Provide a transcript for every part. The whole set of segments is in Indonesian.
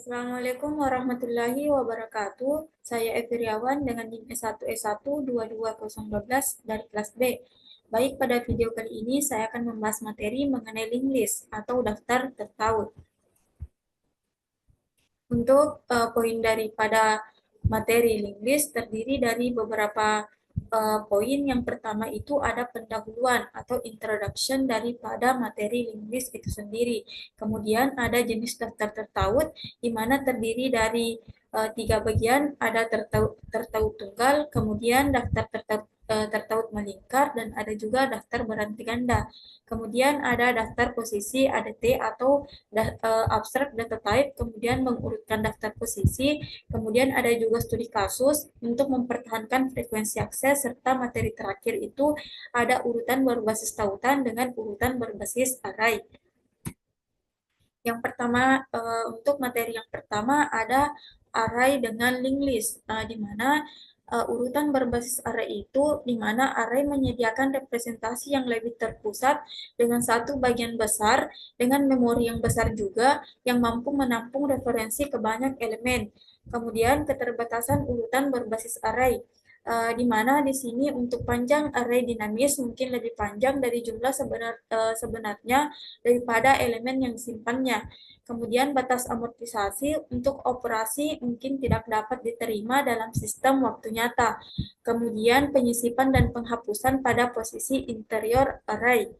Assalamualaikum warahmatullahi wabarakatuh. Saya Eviriawan dengan NIM S1 22012 dari kelas B. Baik, pada video kali ini saya akan membahas materi mengenai link list atau daftar tertaut. Untuk poin daripada materi link list terdiri dari beberapa poin. Yang pertama itu ada pendahuluan atau introduction daripada materi link list itu sendiri. Kemudian ada jenis daftar tertaut, di mana terdiri dari tiga bagian, ada tertaut tunggal, kemudian daftar tertaut melingkar, dan ada juga daftar beranti ganda. Kemudian ada daftar posisi ADT atau abstract data type, kemudian mengurutkan daftar posisi, kemudian ada juga studi kasus untuk mempertahankan frekuensi akses, serta materi terakhir itu ada urutan berbasis tautan dengan urutan berbasis array. Yang pertama, untuk materi yang pertama ada array dengan link list, di mana urutan berbasis array itu di mana array menyediakan representasi yang lebih terpusat dengan satu bagian besar dengan memori yang besar juga yang mampu menampung referensi ke banyak elemen. Kemudian keterbatasan urutan berbasis array, di mana di sini untuk panjang array dinamis mungkin lebih panjang dari jumlah sebenarnya daripada elemen yang disimpannya. Kemudian batas amortisasi untuk operasi mungkin tidak dapat diterima dalam sistem waktu nyata. Kemudian penyisipan dan penghapusan pada posisi interior array.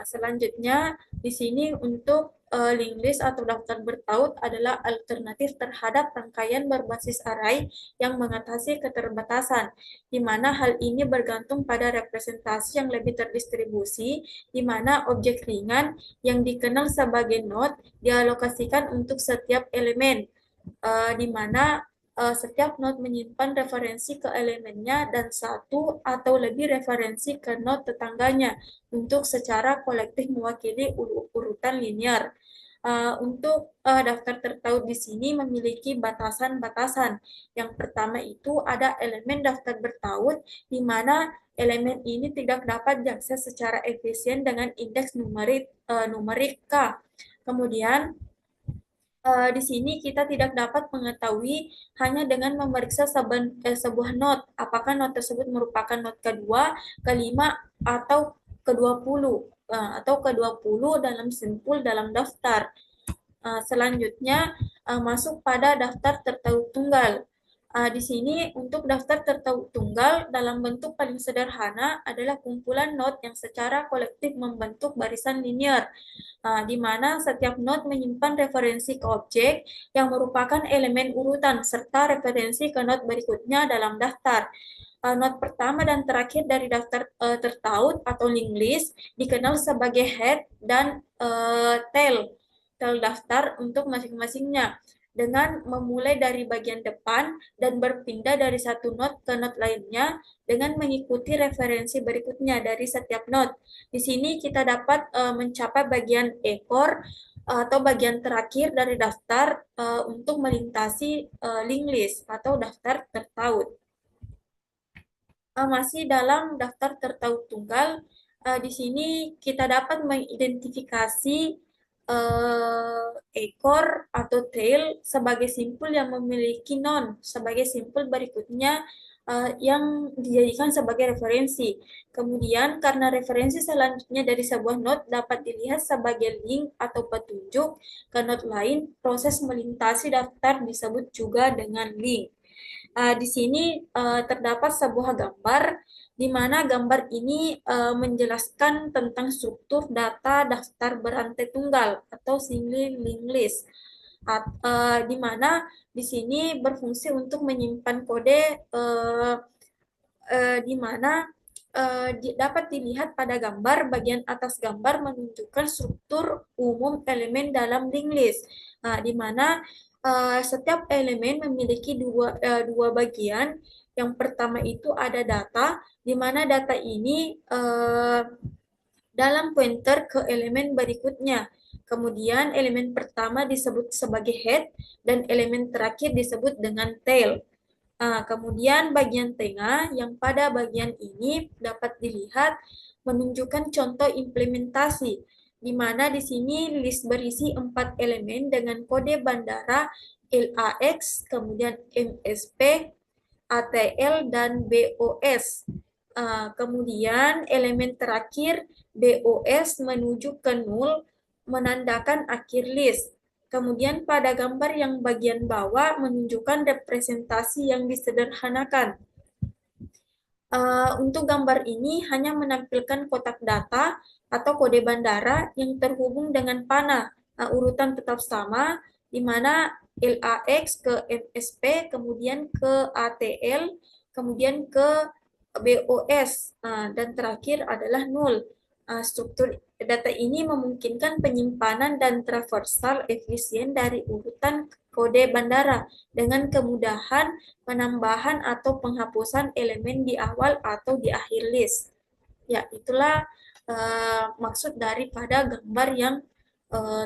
Selanjutnya, di sini untuk link list atau daftar bertaut adalah alternatif terhadap rangkaian berbasis array yang mengatasi keterbatasan, di mana hal ini bergantung pada representasi yang lebih terdistribusi, di mana objek ringan yang dikenal sebagai node dialokasikan untuk setiap elemen, di mana setiap node menyimpan referensi ke elemennya dan satu atau lebih referensi ke node tetangganya untuk secara kolektif mewakili urutan linear. Untuk daftar tertaut di sini memiliki batasan-batasan. Yang pertama itu ada elemen daftar bertaut, di mana elemen ini tidak dapat diakses secara efisien dengan indeks numerik K. Kemudian di sini kita tidak dapat mengetahui hanya dengan memeriksa sebuah node, apakah node tersebut merupakan node kedua, kelima, atau ke-20, atau ke-20 dalam simpul dalam daftar. Selanjutnya masuk pada daftar tertaut tunggal. Di sini untuk daftar tertaut tunggal dalam bentuk paling sederhana adalah kumpulan node yang secara kolektif membentuk barisan linear, di mana setiap node menyimpan referensi ke objek yang merupakan elemen urutan serta referensi ke node berikutnya dalam daftar. Node pertama dan terakhir dari daftar tertaut atau link list dikenal sebagai head dan tail daftar untuk masing-masingnya, dengan memulai dari bagian depan dan berpindah dari satu node ke node lainnya dengan mengikuti referensi berikutnya dari setiap node. Di sini kita dapat mencapai bagian ekor atau bagian terakhir dari daftar untuk melintasi link list atau daftar tertaut. Masih dalam daftar tertaut tunggal, di sini kita dapat mengidentifikasi ekor atau tail sebagai simpul yang memiliki non sebagai simpul berikutnya yang dijadikan sebagai referensi. Kemudian karena referensi selanjutnya dari sebuah node dapat dilihat sebagai link atau petunjuk ke node lain, proses melintasi daftar disebut juga dengan link. Di sini terdapat sebuah gambar di mana gambar ini menjelaskan tentang struktur data daftar berantai tunggal atau single linked list, di mana di sini berfungsi untuk menyimpan kode di mana dapat dilihat pada gambar. Bagian atas gambar menunjukkan struktur umum elemen dalam linked list, di mana setiap elemen memiliki dua bagian. Yang pertama itu ada data, di mana data ini dalam pointer ke elemen berikutnya. Kemudian elemen pertama disebut sebagai head dan elemen terakhir disebut dengan tail. Kemudian bagian tengah yang pada bagian ini dapat dilihat menunjukkan contoh implementasi, di mana di sini list berisi 4 elemen dengan kode bandara LAX, kemudian MSP, ATL, dan BOS. Kemudian elemen terakhir BOS menuju ke nol menandakan akhir list. Kemudian pada gambar yang bagian bawah menunjukkan representasi yang disederhanakan. Untuk gambar ini hanya menampilkan kotak data atau kode bandara yang terhubung dengan panah. Urutan tetap sama, di mana LAX ke MSP, kemudian ke ATL, kemudian ke BOS, dan terakhir adalah nol. Struktur data ini memungkinkan penyimpanan dan traversal efisien dari urutan kode bandara dengan kemudahan penambahan atau penghapusan elemen di awal atau di akhir list. Ya, itulah maksud daripada gambar yang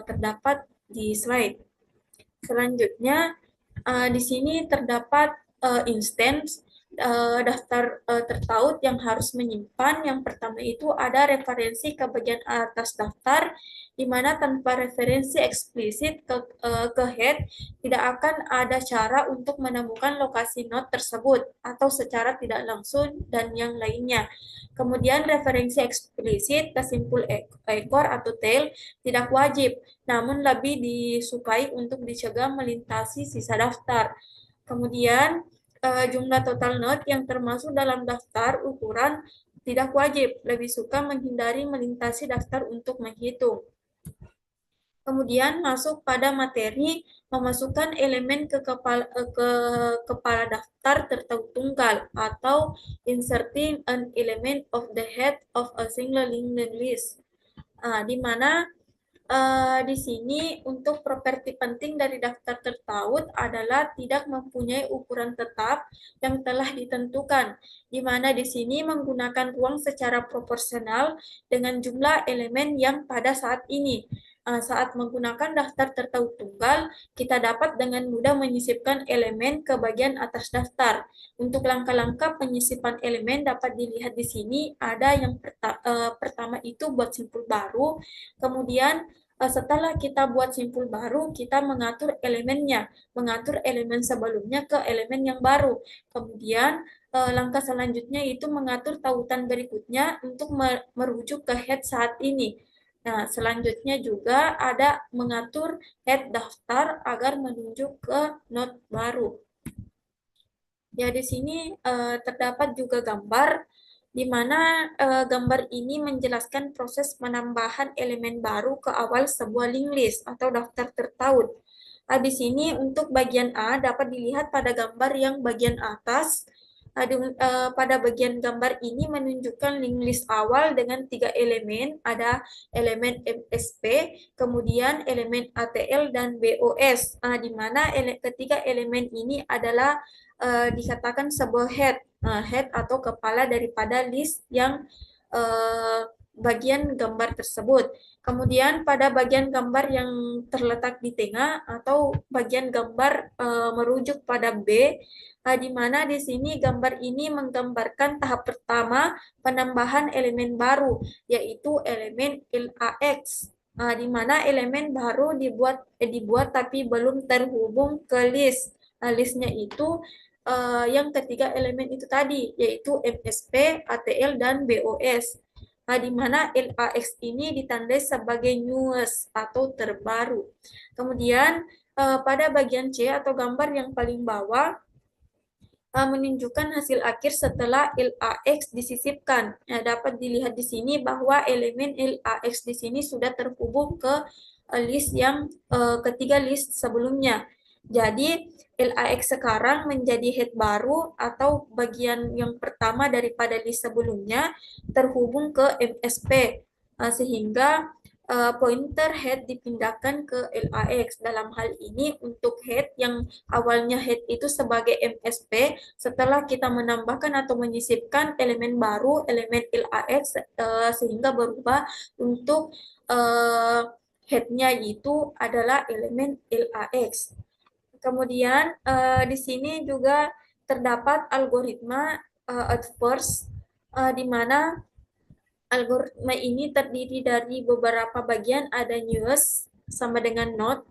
terdapat di slide. Selanjutnya, di sini terdapat instance daftar tertaut yang harus menyimpan. Yang pertama itu ada referensi ke bagian atas daftar, di mana tanpa referensi eksplisit ke head, tidak akan ada cara untuk menemukan lokasi node tersebut, atau secara tidak langsung, dan yang lainnya. Kemudian referensi eksplisit ke simpul ekor atau tail tidak wajib, namun lebih disukai untuk dicegah melintasi sisa daftar. Kemudian jumlah total node yang termasuk dalam daftar ukuran tidak wajib, lebih suka menghindari melintasi daftar untuk menghitung. Kemudian masuk pada materi memasukkan elemen ke kepala daftar tertaut tunggal atau inserting an element of the head of a single linked list. Di mana di sini untuk properti penting dari daftar tertaut adalah tidak mempunyai ukuran tetap yang telah ditentukan, di mana di sini menggunakan ruang secara proporsional dengan jumlah elemen yang pada saat ini. Saat menggunakan daftar tertaut tunggal, kita dapat dengan mudah menyisipkan elemen ke bagian atas daftar. Untuk langkah-langkah penyisipan elemen dapat dilihat di sini. Ada yang pertama itu buat simpul baru, kemudian setelah kita buat simpul baru, kita mengatur elemennya, mengatur elemen sebelumnya ke elemen yang baru. Kemudian langkah selanjutnya itu mengatur tautan berikutnya untuk merujuk ke head saat ini. Nah, selanjutnya juga ada mengatur head daftar agar menunjuk ke node baru. Ya, di sini terdapat juga gambar di mana gambar ini menjelaskan proses penambahan elemen baru ke awal sebuah link list atau daftar tertaut. Di sini untuk bagian A dapat dilihat pada gambar yang bagian atas. Pada bagian gambar ini menunjukkan link list awal dengan 3 elemen, ada elemen MSP, kemudian elemen ATL, dan BOS, di mana ketiga elemen ini adalah dikatakan sebuah head atau kepala daripada list yang bagian gambar tersebut. Kemudian pada bagian gambar yang terletak di tengah atau bagian gambar merujuk pada B, di mana di sini gambar ini menggambarkan tahap pertama penambahan elemen baru, yaitu elemen LAX, di mana elemen baru dibuat tapi belum terhubung ke list. Listnya itu yang ketiga elemen itu tadi, yaitu MSP, ATL, dan BOS. Di mana LAX ini ditandai sebagai newest atau terbaru. Kemudian pada bagian C atau gambar yang paling bawah, menunjukkan hasil akhir setelah LAX disisipkan. Dapat dilihat di sini bahwa elemen LAX di sini sudah terhubung ke list yang ketiga list sebelumnya. Jadi LAX sekarang menjadi head baru atau bagian yang pertama daripada list sebelumnya terhubung ke MSP, sehingga pointer head dipindahkan ke LAX. Dalam hal ini untuk head yang awalnya head itu sebagai MSP, setelah kita menambahkan atau menyisipkan elemen baru, elemen LAX, sehingga berubah untuk headnya itu adalah elemen LAX. Kemudian di sini juga terdapat algoritma at first, di mana Algoritma ini terdiri dari beberapa bagian, ada news sama dengan node,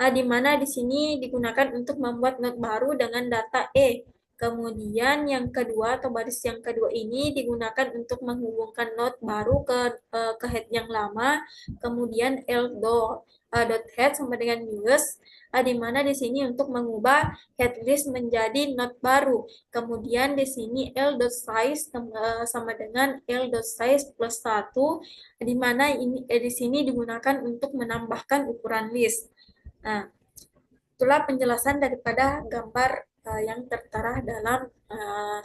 di mana di sini digunakan untuk membuat node baru dengan data E. Kemudian yang kedua atau baris yang kedua ini digunakan untuk menghubungkan node baru ke head yang lama. Kemudian L dot head sama dengan news, di mana di sini untuk mengubah head list menjadi node baru. Kemudian di sini L dot size sama dengan L dot size plus 1, di mana ini di sini digunakan untuk menambahkan ukuran list. Nah, itulah penjelasan daripada gambar yang tertera dalam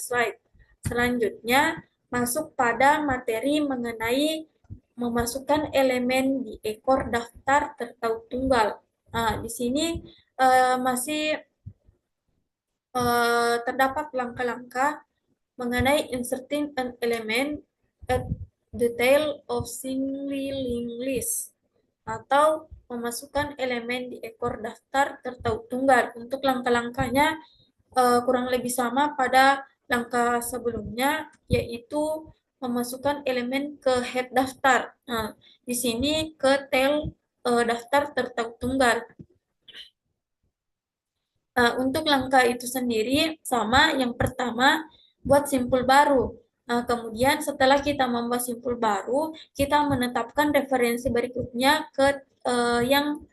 slide. Selanjutnya, masuk pada materi mengenai memasukkan elemen di ekor daftar tertaut tunggal. Nah, di sini masih terdapat langkah-langkah mengenai inserting an element at the tail of singly linked list, atau memasukkan elemen di ekor daftar tertaut tunggal. Untuk langkah-langkahnya kurang lebih sama pada langkah sebelumnya, yaitu memasukkan elemen ke head daftar. Nah, di sini ke tail daftar tertaut tunggal. Untuk langkah itu sendiri sama, yang pertama buat simpul baru. Kemudian setelah kita membuat simpul baru, kita menetapkan referensi berikutnya ke yang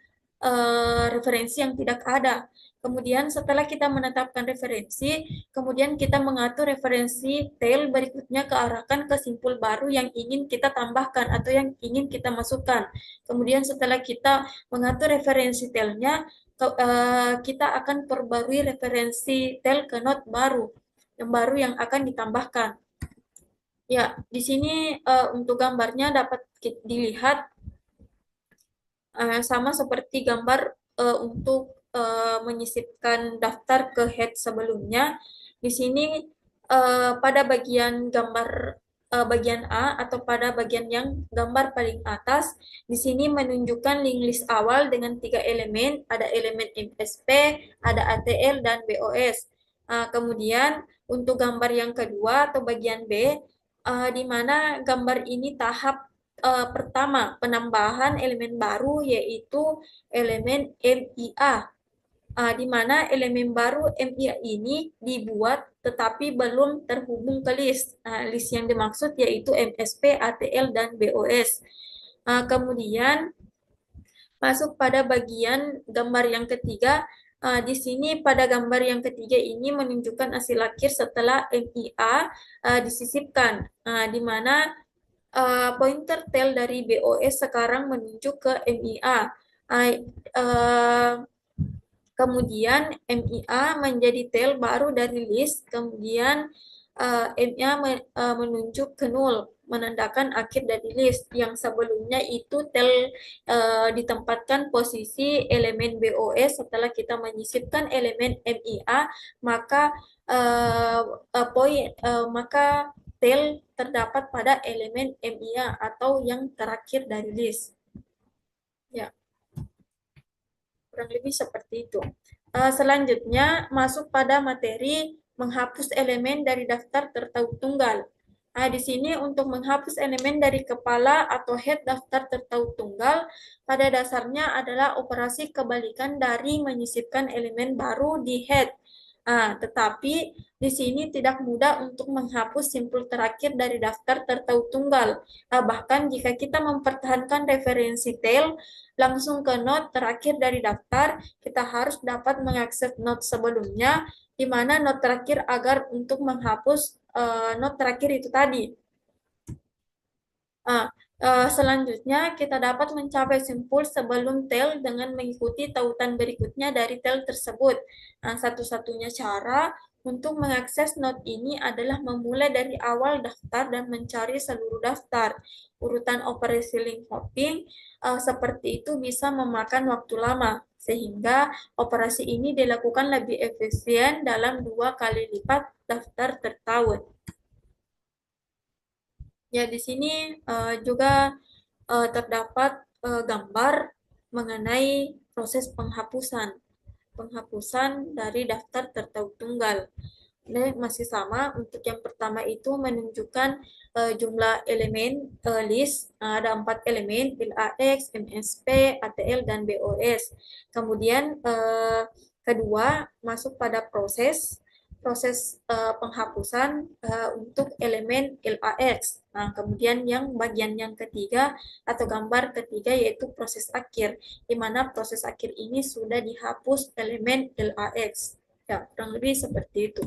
referensi yang tidak ada. Kemudian setelah kita menetapkan referensi, kemudian kita mengatur referensi tail berikutnya kearahkan ke simpul baru yang ingin kita tambahkan atau yang ingin kita masukkan. Kemudian setelah kita mengatur referensi tailnya, kita akan perbarui referensi tel ke node baru, yang akan ditambahkan. Ya, di sini untuk gambarnya dapat dilihat sama seperti gambar untuk menyisipkan daftar ke head sebelumnya. Di sini pada bagian gambar bagian A atau pada bagian yang gambar paling atas, di sini menunjukkan link list awal dengan 3 elemen, ada elemen MSP, ada ATL, dan BOS. Kemudian untuk gambar yang kedua atau bagian B, di mana gambar ini tahap pertama, penambahan elemen baru yaitu elemen MIA, di mana elemen baru MIA ini dibuat tetapi belum terhubung ke list. List yang dimaksud yaitu MSP, ATL, dan BOS. Kemudian masuk pada bagian gambar yang ketiga. Di sini pada gambar yang ketiga ini menunjukkan hasil akhir setelah MIA disisipkan, di mana pointer tail dari BOS sekarang menuju ke MIA. Kemudian MIA menjadi tail baru dari list, kemudian MIA menunjuk ke null, menandakan akhir dari list. Yang sebelumnya itu tail ditempatkan posisi elemen BOS setelah kita menyisipkan elemen MIA, maka maka tail terdapat pada elemen MIA atau yang terakhir dari list. Ya, kurang lebih seperti itu. Selanjutnya, masuk pada materi menghapus elemen dari daftar tertaut tunggal. Di sini untuk menghapus elemen dari kepala atau head daftar tertaut tunggal, pada dasarnya adalah operasi kebalikan dari menyisipkan elemen baru di head. Tetapi di sini tidak mudah untuk menghapus simpul terakhir dari daftar tertaut tunggal. Bahkan jika kita mempertahankan referensi tail langsung ke node terakhir dari daftar, kita harus dapat mengakses node sebelumnya, di mana node terakhir agar untuk menghapus node terakhir itu tadi. Selanjutnya, kita dapat mencapai simpul sebelum tail dengan mengikuti tautan berikutnya dari tail tersebut. Satu-satunya cara untuk mengakses node ini adalah memulai dari awal daftar dan mencari seluruh daftar. Urutan operasi link hopping seperti itu bisa memakan waktu lama, sehingga operasi ini dilakukan lebih efisien dalam 2 kali lipat daftar tertaut. Ya, di sini juga terdapat gambar mengenai proses penghapusan dari daftar tertaut tunggal. Ini masih sama. Untuk yang pertama itu menunjukkan jumlah elemen list. Ada 4 elemen, LAX, MSP, ATL, dan BOS. Kemudian kedua masuk pada proses penghapusan untuk elemen LAX. Nah, kemudian yang bagian yang ketiga atau gambar ketiga yaitu proses akhir, di mana proses akhir ini sudah dihapus elemen LAX. Ya, kurang lebih seperti itu.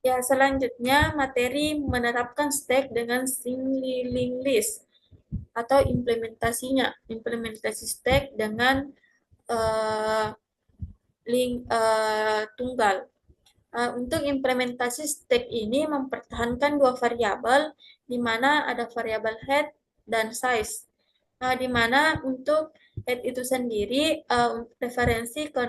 Ya, selanjutnya materi menerapkan stack dengan link list atau implementasinya. Implementasi stack dengan uh, link tunggal. Untuk implementasi stack ini mempertahankan dua variabel, di mana ada variabel head dan size. Di mana untuk head itu sendiri referensi ke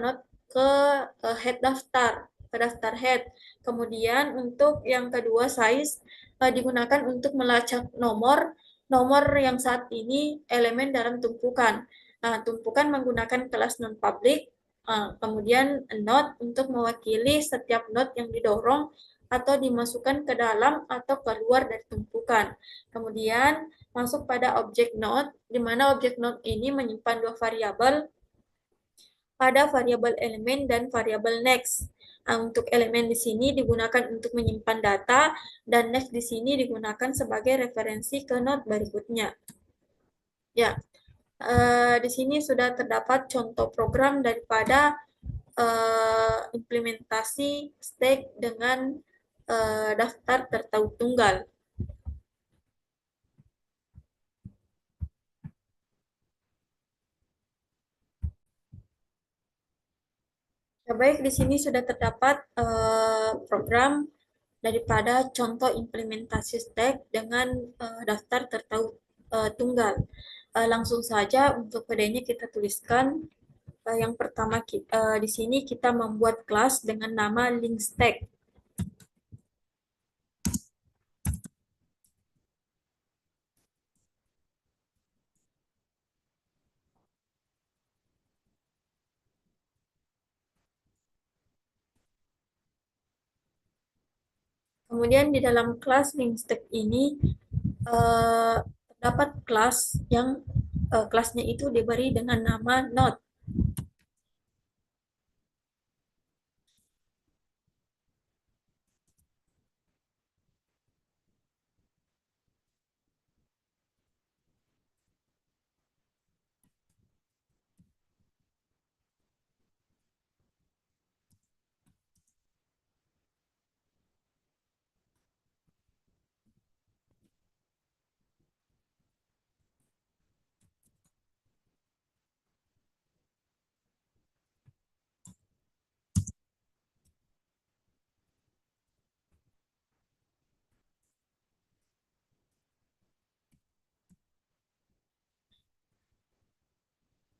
head daftar, ke daftar head. Kemudian untuk yang kedua size digunakan untuk melacak nomor nomor yang saat ini elemen dalam tumpukan. Tumpukan menggunakan kelas non-public, kemudian node untuk mewakili setiap node yang didorong atau dimasukkan ke dalam atau keluar dari tumpukan. Kemudian masuk pada objek node, di mana objek node ini menyimpan dua variabel, pada variabel elemen dan variabel next. Untuk elemen di sini digunakan untuk menyimpan data, dan next di sini digunakan sebagai referensi ke node berikutnya. Ya, di sini sudah terdapat contoh program daripada implementasi stack dengan daftar tertaut tunggal. Ya, baik, di sini sudah terdapat program daripada contoh implementasi stack dengan daftar tertaut tunggal. Langsung saja untuk kodenya kita tuliskan. Yang pertama di sini kita membuat kelas dengan nama link stack. Kemudian di dalam kelas link stack ini terdapat kelas yang kelasnya itu diberi dengan nama node.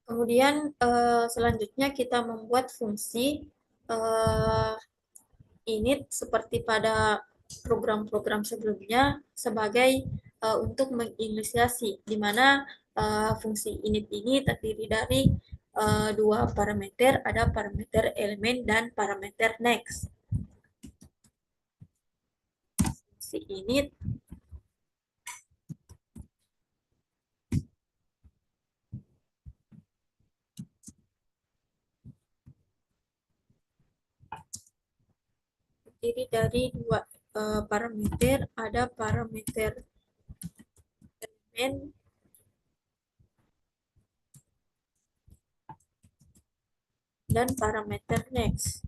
Kemudian selanjutnya kita membuat fungsi uh, init seperti pada program-program sebelumnya sebagai untuk menginisiasi, di mana fungsi init ini terdiri dari dua parameter, ada parameter elemen dan parameter next. Fungsi init terdiri dari dua parameter, ada parameter elemen dan parameter next.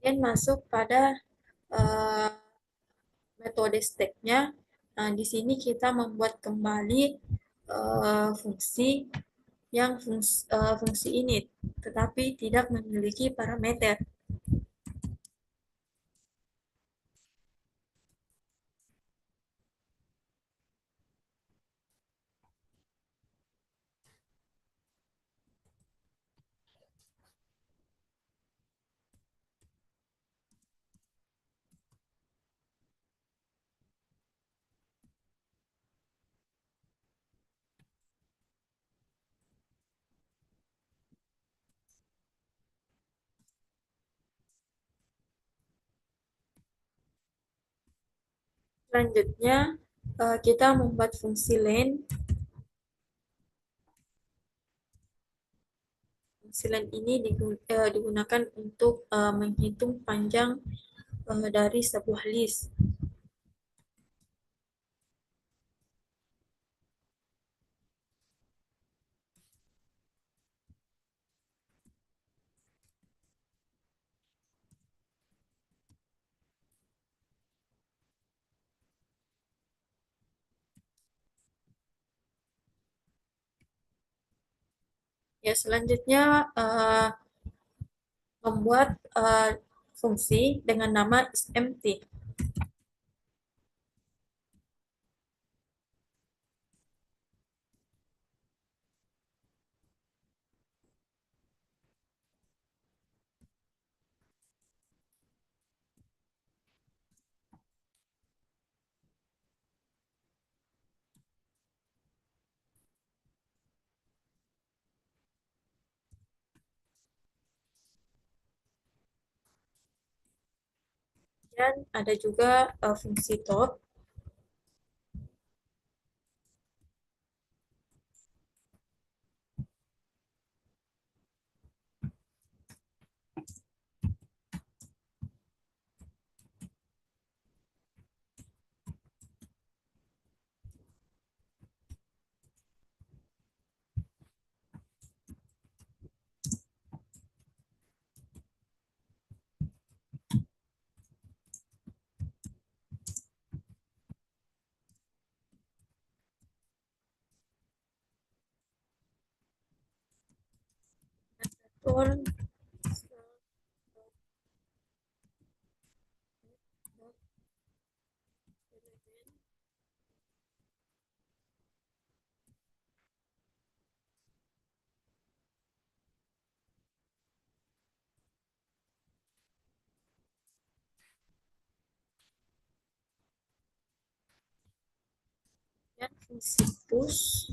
Kemudian masuk pada uh, metode stack-nya. Nah, di sini kita membuat kembali fungsi yang fungsi init, tetapi tidak memiliki parameter. Selanjutnya, kita membuat fungsi len. Fungsi len ini digunakan untuk menghitung panjang dari sebuah list. Ya, selanjutnya membuat fungsi dengan nama isempty. Dan ada juga fungsi top. Turn dan fungsi push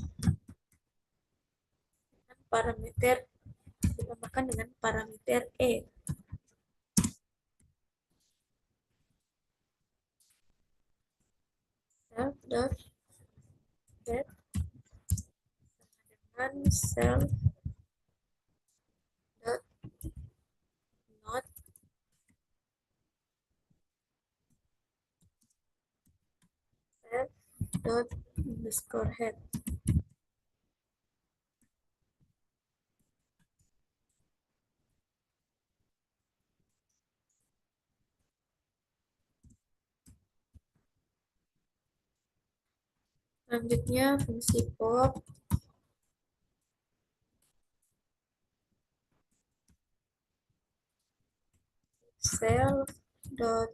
dengan parameter ditambahkan dengan parameter e. Self dot get dengan self dot not self dot underscore head. Selanjutnya fungsi pop self dot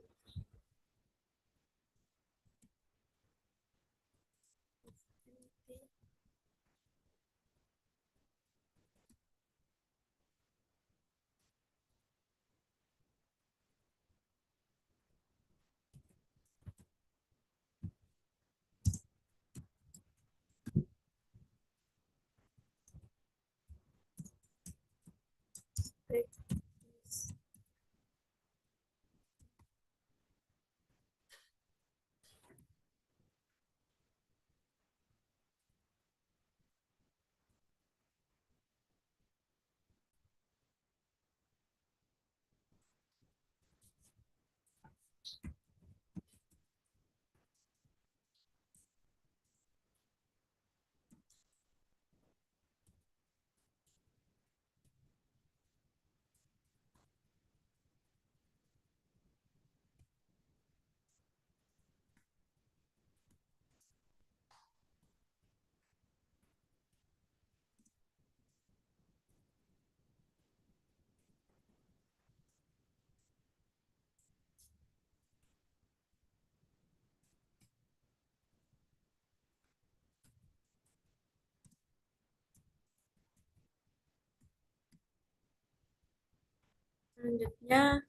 selanjutnya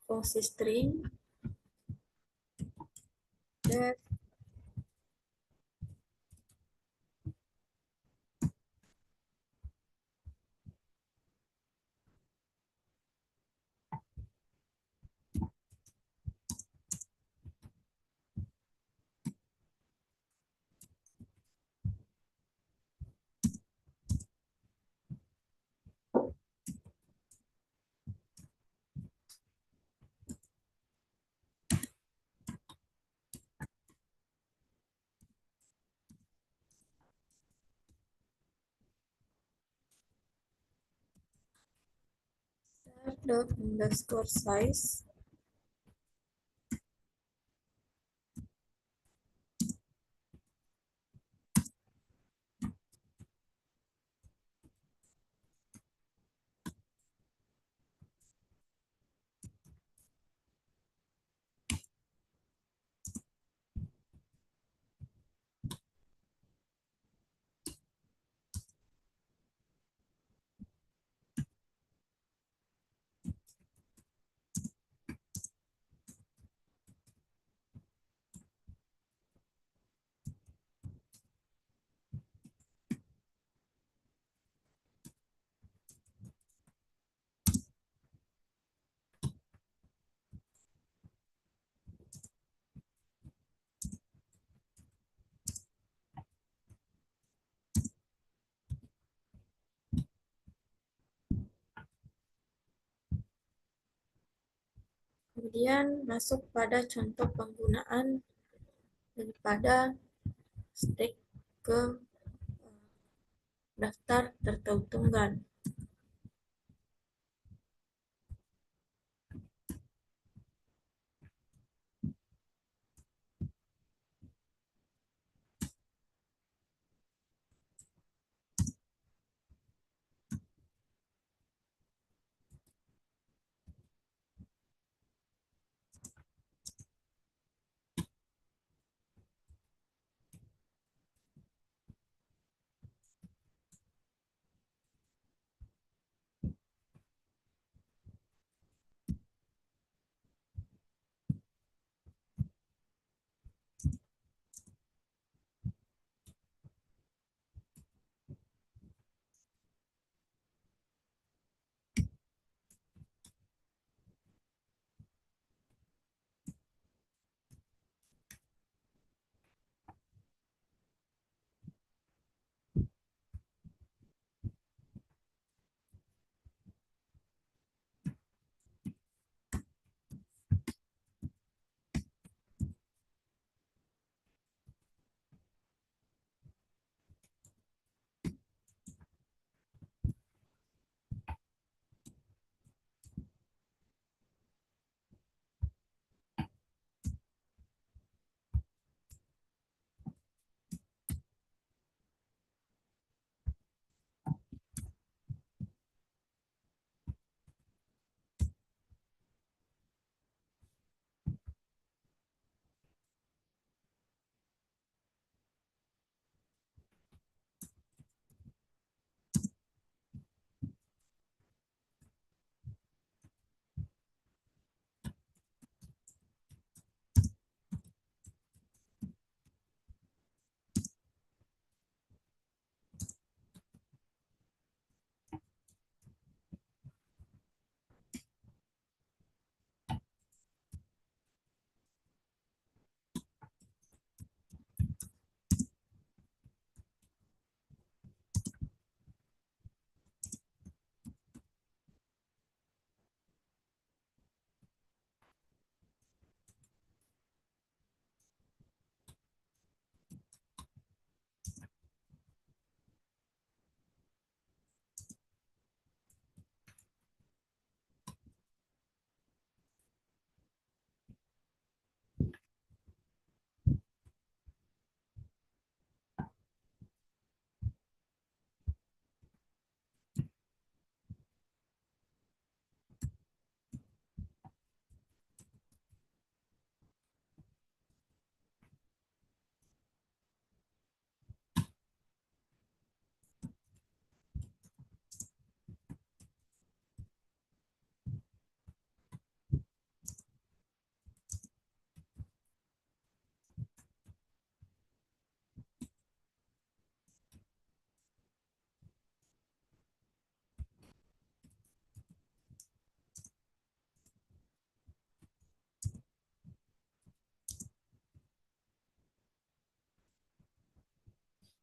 fungsi string def dot underscore size. Kemudian masuk pada contoh penggunaan daripada stake ke daftar tertaut tunggal.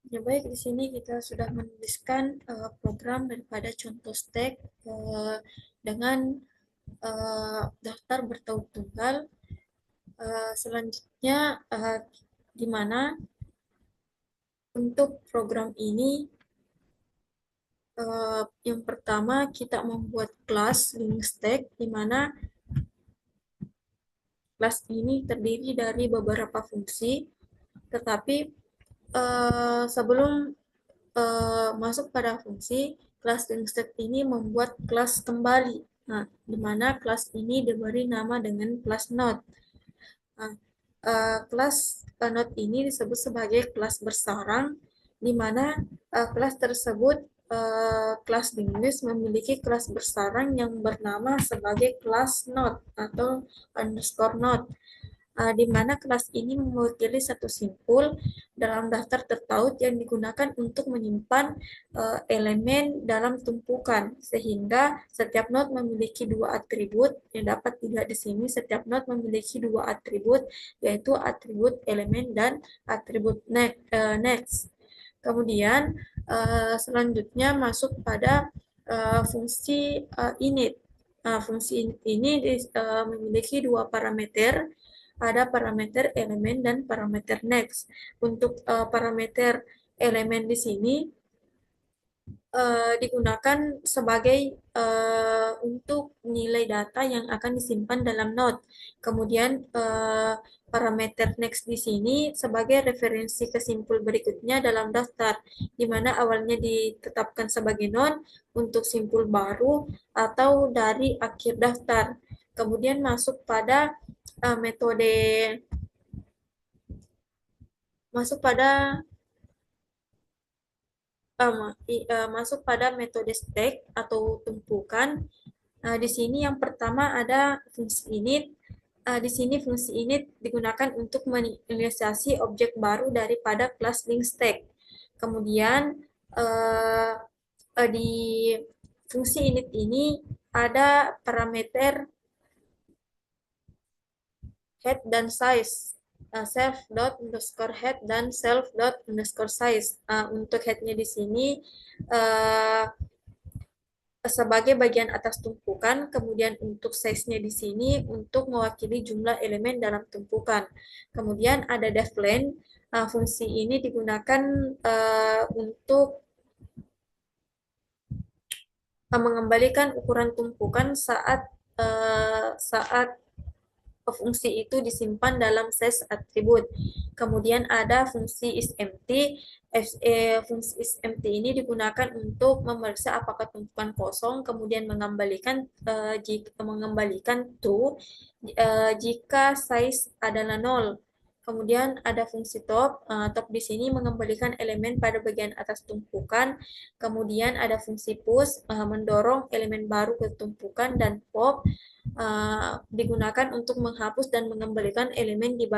Ya baik, di sini kita sudah menuliskan program daripada contoh stack dengan daftar bertaut tunggal. Selanjutnya, di mana untuk program ini Yang pertama kita membuat kelas link stack di mana kelas ini terdiri dari beberapa fungsi, tetapi sebelum masuk pada fungsi, kelas link stack ini membuat kelas kembali. Nah, di mana kelas ini diberi nama dengan kelas node. Nah, kelas node ini disebut sebagai kelas bersarang, di mana kelas tersebut kelas linguist memiliki kelas bersarang yang bernama sebagai kelas node atau underscore node, di mana kelas ini mewakili satu simpul dalam daftar tertaut yang digunakan untuk menyimpan elemen dalam tumpukan, sehingga setiap node memiliki dua atribut yang dapat dilihat di sini. Setiap node memiliki dua atribut, yaitu atribut elemen dan atribut next. Kemudian selanjutnya masuk pada fungsi init. Fungsi init ini memiliki dua parameter, ada parameter elemen dan parameter next. Untuk parameter elemen di sini digunakan sebagai untuk nilai data yang akan disimpan dalam node. Kemudian parameter next di sini sebagai referensi ke simpul berikutnya dalam daftar, di mana awalnya ditetapkan sebagai node untuk simpul baru atau dari akhir daftar. Kemudian masuk pada metode masuk pada masuk pada metode stack atau tumpukan. Di sini yang pertama ada fungsi init. Di sini fungsi init digunakan untuk menginisiasi objek baru daripada kelas link stack. Kemudian di fungsi init ini ada parameter head dan size. Self dot underscore head dan self dot underscore size. Untuk headnya di sini uh, sebagai bagian atas tumpukan, kemudian untuk size-nya di sini untuk mewakili jumlah elemen dalam tumpukan. Kemudian ada deflen. Fungsi ini digunakan untuk mengembalikan ukuran tumpukan saat fungsi itu disimpan dalam size atribut. Kemudian ada fungsi isEmpty. Fungsi isEmpty ini digunakan untuk memeriksa apakah tumpukan kosong, kemudian mengembalikan true jika size adalah 0. Kemudian ada fungsi top. Top di sini mengembalikan elemen pada bagian atas tumpukan. Kemudian ada fungsi push, mendorong elemen baru ke tumpukan, dan pop digunakan untuk menghapus dan mengembalikan elemen di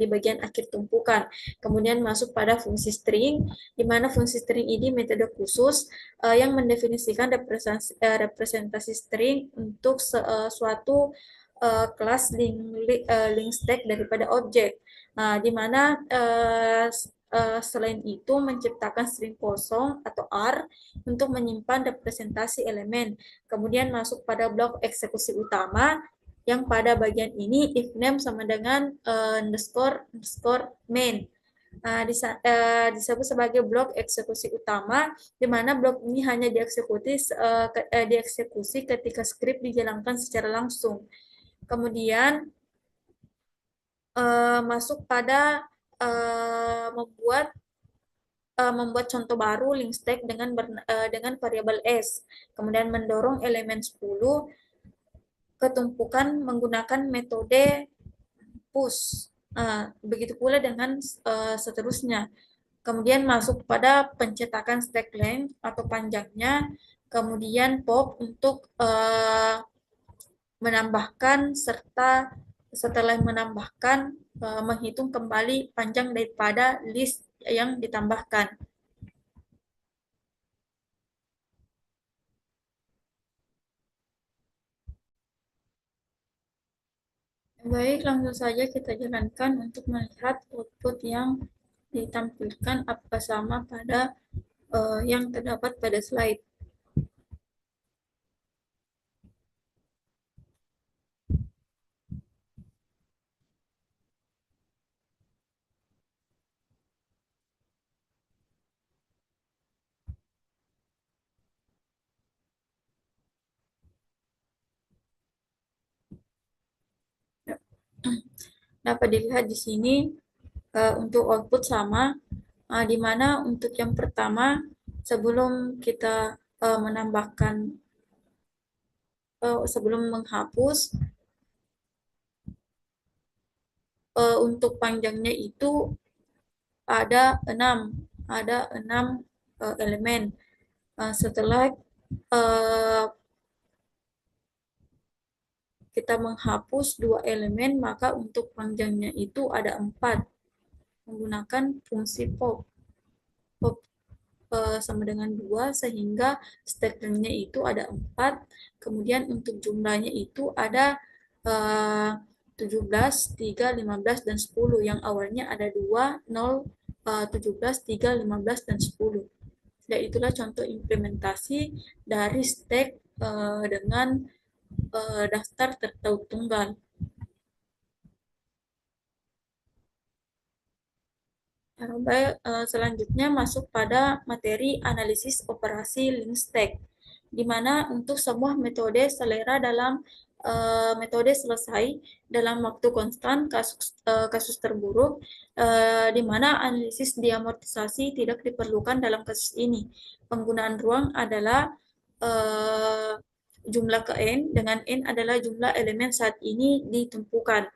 bagian akhir tumpukan. Kemudian masuk pada fungsi string, di mana fungsi string ini metode khusus yang mendefinisikan representasi string untuk suatu kelas link stack daripada objek. Di mana selain itu menciptakan string kosong atau R untuk menyimpan representasi elemen. Kemudian masuk pada blok eksekusi utama, yang pada bagian ini if name sama dengan underscore main. Disebut sebagai blok eksekusi utama, di mana blok ini hanya dieksekusi ketika skrip dijalankan secara langsung. Kemudian masuk pada membuat contoh baru link stack dengan variabel s, kemudian mendorong elemen 10 ke tumpukan menggunakan metode push. Begitu pula dengan seterusnya. Kemudian masuk pada pencetakan stack length atau panjangnya, kemudian pop untuk menambahkan serta setelah menambahkan menghitung kembali panjang daripada list yang ditambahkan. Baik, langsung saja kita jalankan untuk melihat output yang ditampilkan apakah sama pada yang terdapat pada slide. Dapat dilihat di sini untuk output sama, di mana untuk yang pertama sebelum kita menambahkan sebelum menghapus untuk panjangnya itu ada 6 elemen. Setelah uh, kita menghapus 2 elemen, maka untuk panjangnya itu ada 4 menggunakan fungsi pop. Pop sama dengan 2 sehingga statementnya itu ada 4. Kemudian untuk jumlahnya itu ada 17, 3, 15, dan 10. Yang awalnya ada 2, 0, 17, 3, 15, dan 10. Dan itulah contoh implementasi dari stack dengan daftar tertaut tunggal. Baik, selanjutnya masuk pada materi analisis operasi link stack, di mana untuk sebuah metode selera dalam metode selesai dalam waktu konstan kasus terburuk, di mana analisis diamortisasi tidak diperlukan dalam kasus ini. Penggunaan ruang adalah uh, jumlah ke n, dengan n adalah jumlah elemen saat ini ditumpukan.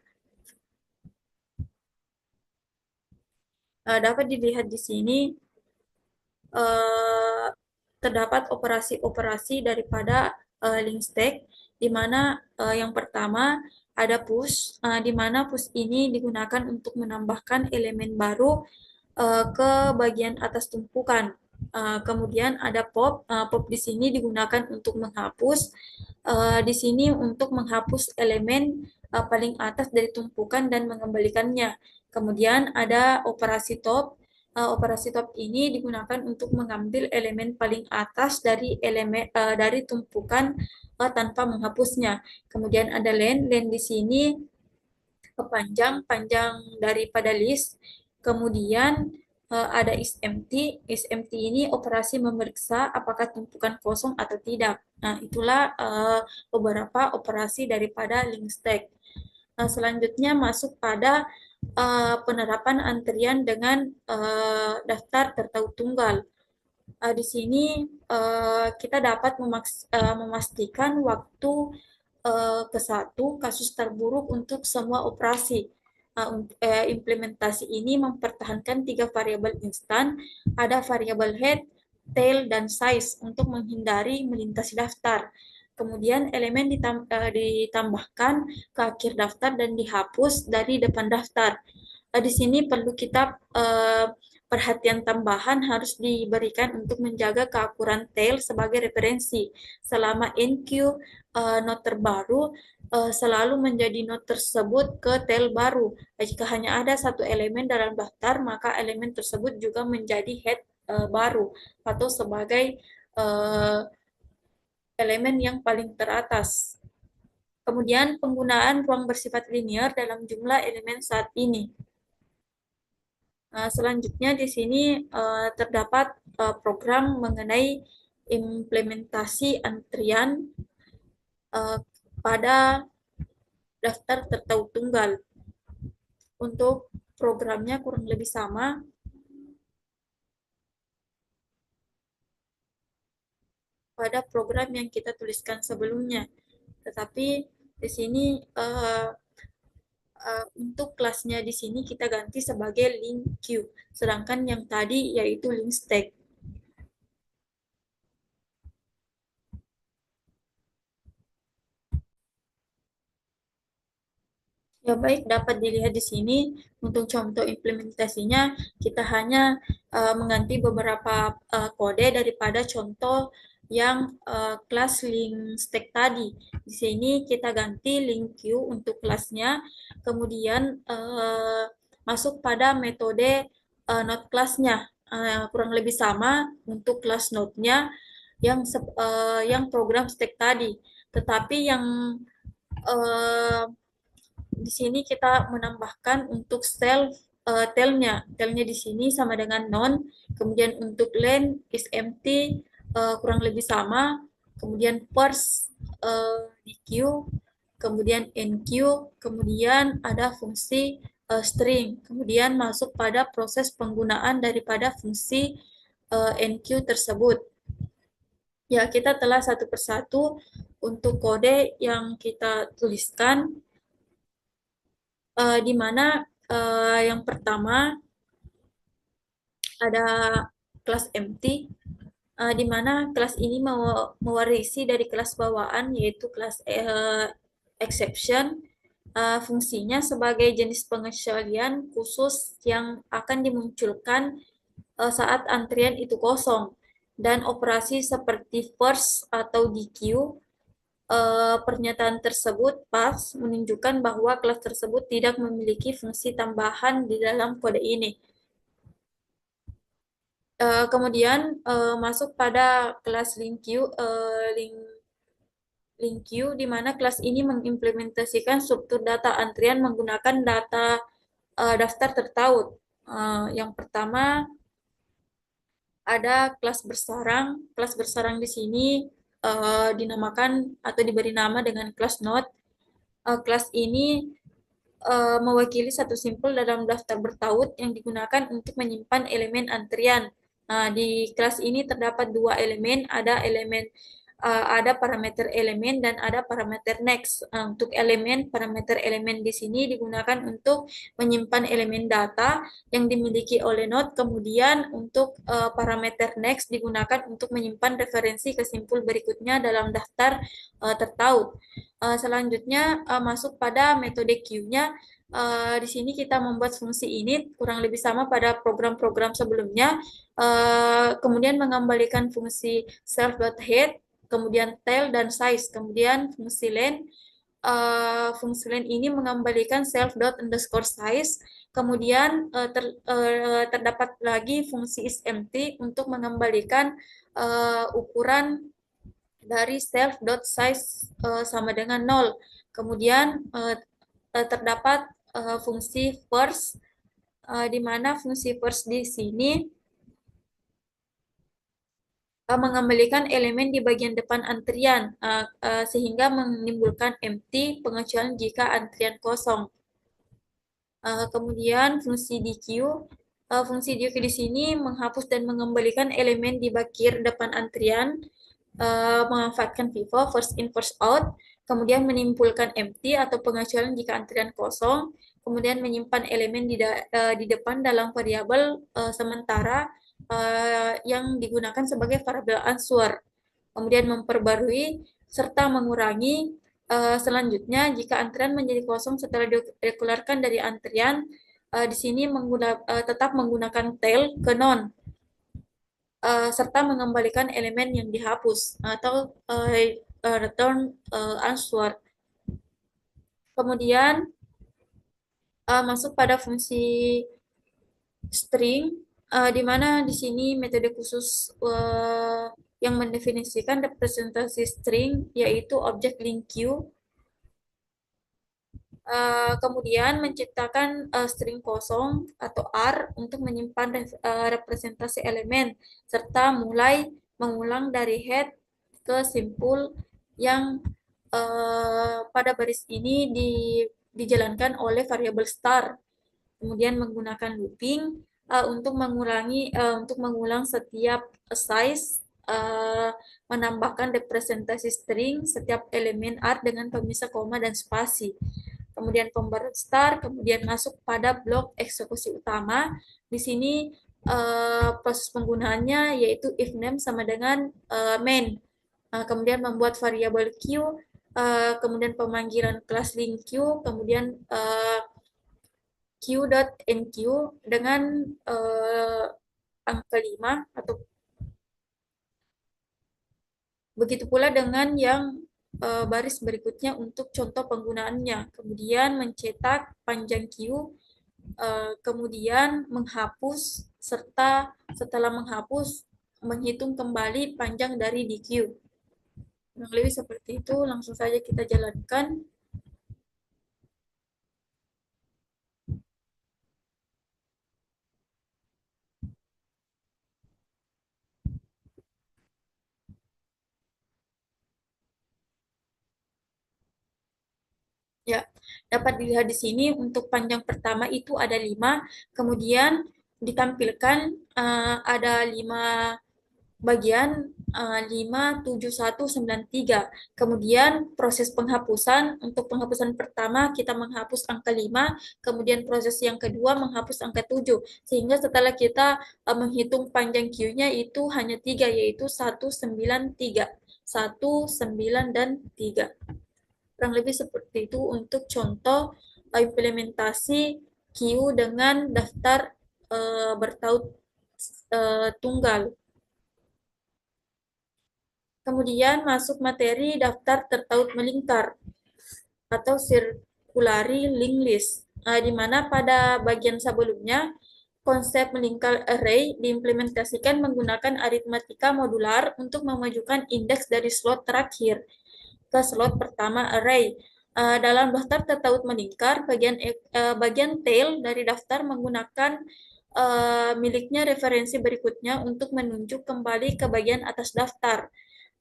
Dapat dilihat di sini eh, terdapat operasi-operasi daripada link stack, di mana yang pertama ada push, di mana push ini digunakan untuk menambahkan elemen baru ke bagian atas tumpukan. Kemudian ada pop, pop di sini digunakan untuk menghapus, di sini untuk menghapus elemen paling atas dari tumpukan dan mengembalikannya. Kemudian ada operasi top. Operasi top ini digunakan untuk mengambil elemen paling atas dari tumpukan tanpa menghapusnya. Kemudian ada len. Len di sini panjang daripada list. Kemudian ada isempty. Isempty ini operasi memeriksa apakah tumpukan kosong atau tidak. Nah, itulah beberapa operasi daripada link stack. Nah, selanjutnya masuk pada penerapan antrian dengan daftar tertaut tunggal. Di sini kita dapat memastikan waktu ke satu kasus terburuk untuk semua operasi. Implementasi ini mempertahankan 3 variabel instan, ada variabel head, tail, dan size untuk menghindari melintasi daftar. Kemudian elemen ditambahkan ke akhir daftar dan dihapus dari depan daftar. Di sini perlu kita perhatian tambahan harus diberikan untuk menjaga keakuran tail sebagai referensi. Selama NQ node terbaru selalu menjadi node tersebut ke tail baru. Jika hanya ada satu elemen dalam daftar, maka elemen tersebut juga menjadi head baru atau sebagai uh, elemen yang paling teratas. Kemudian penggunaan ruang bersifat linear dalam jumlah elemen saat ini. Selanjutnya di sini terdapat program mengenai implementasi antrian pada daftar tertaut tunggal. Untuk programnya kurang lebih sama pada program yang kita tuliskan sebelumnya. Tetapi di sini untuk kelasnya di sini kita ganti sebagai link queue, sedangkan yang tadi yaitu link stack. Ya baik, dapat dilihat di sini untuk contoh implementasinya kita hanya mengganti beberapa kode daripada contoh yang kelas link stack tadi. Di sini kita ganti link queue untuk kelasnya, kemudian masuk pada metode node kelasnya. Kurang lebih sama untuk kelas node-nya yang program stack tadi. Tetapi yang uh, di sini kita menambahkan untuk tailnya. Tailnya di sini sama dengan none. Kemudian untuk len is empty kurang lebih sama. Kemudian parse di queue. kemudian enq, kemudian ada fungsi string, kemudian masuk pada proses penggunaan daripada fungsi enq tersebut. Ya, kita telah satu persatu untuk kode yang kita tuliskan, di mana yang pertama ada kelas empty, di mana kelas ini mewarisi dari kelas bawaan yaitu kelas exception. Fungsinya sebagai jenis pengecualian khusus yang akan dimunculkan saat antrian itu kosong, dan operasi seperti first atau DQ. Pernyataan tersebut pas menunjukkan bahwa kelas tersebut tidak memiliki fungsi tambahan di dalam kode ini. Kemudian masuk pada kelas link queue, link queue, di mana kelas ini mengimplementasikan struktur data antrian menggunakan data daftar tertaut. Yang pertama ada kelas bersarang. Kelas bersarang di sini dinamakan atau diberi nama dengan kelas node. Kelas ini mewakili satu simpel dalam daftar bertaut yang digunakan untuk menyimpan elemen antrian. Nah, di kelas ini terdapat dua elemen, ada parameter elemen dan ada parameter next. Untuk parameter elemen di sini digunakan untuk menyimpan elemen data yang dimiliki oleh node. Kemudian untuk parameter next digunakan untuk menyimpan referensi ke simpul berikutnya dalam daftar tertaut. Selanjutnya masuk pada metode queue-nya. Di sini kita membuat fungsi init kurang lebih sama pada program-program sebelumnya. Kemudian mengembalikan fungsi self.head, kemudian tail dan size, kemudian fungsi len. Fungsi len ini mengembalikan self.underscore size. Kemudian terdapat lagi fungsi isEmpty untuk mengembalikan ukuran dari self.size sama dengan 0. Kemudian terdapat fungsi first, di mana fungsi first di sini mengembalikan elemen di bagian depan antrian, sehingga menimbulkan empty pengecualian jika antrian kosong. Kemudian fungsi DQ di sini menghapus dan mengembalikan elemen di bagian depan antrian, memanfaatkan FIFO first in first out, kemudian menimbulkan empty atau pengecualian jika antrian kosong, kemudian menyimpan elemen di depan dalam variabel sementara yang digunakan sebagai variabel answer, kemudian memperbarui serta mengurangi. Selanjutnya, jika antrian menjadi kosong setelah dikeluarkan dari antrian, di sini tetap menggunakan tail ke non, serta mengembalikan elemen yang dihapus atau return answer. Kemudian masuk pada fungsi string, di mana di sini metode khusus yang mendefinisikan representasi string yaitu objek link queue. Kemudian menciptakan string kosong atau R untuk menyimpan representasi elemen, serta mulai mengulang dari head ke simpul yang pada baris ini dijalankan oleh variabel star. Kemudian menggunakan looping untuk mengulang setiap size, menambahkan representasi string setiap elemen R dengan pemisah koma dan spasi. Kemudian pembaru start, kemudian masuk pada blok eksekusi utama. Di sini proses penggunaannya yaitu if name sama dengan main. Kemudian membuat variabel q, kemudian pemanggilan kelas link q, kemudian q.enq dengan angka 5 atau begitu pula dengan yang baris berikutnya untuk contoh penggunaannya. Kemudian mencetak panjang Q, kemudian menghapus, serta setelah menghapus menghitung kembali panjang dari DQ. Kurang lebih seperti itu, langsung saja kita jalankan. Dapat dilihat di sini untuk panjang pertama itu ada 5, kemudian ditampilkan ada 5 bagian 5, 7, 1, 9, 3. Kemudian proses penghapusan, untuk penghapusan pertama kita menghapus angka 5, kemudian proses yang kedua menghapus angka 7. Sehingga setelah kita menghitung panjang Q-nya itu hanya 3, yaitu 1, 9, 3. 1, 9, dan 3. Kurang lebih seperti itu untuk contoh implementasi Q dengan daftar bertaut tunggal. Kemudian masuk materi daftar tertaut melingkar atau circulary linked list, di mana pada bagian sebelumnya konsep melingkar array diimplementasikan menggunakan aritmatika modular untuk memajukan indeks dari slot terakhir ke slot pertama array. Dalam daftar tertaut melingkar, bagian tail dari daftar menggunakan miliknya referensi berikutnya untuk menunjuk kembali ke bagian atas daftar.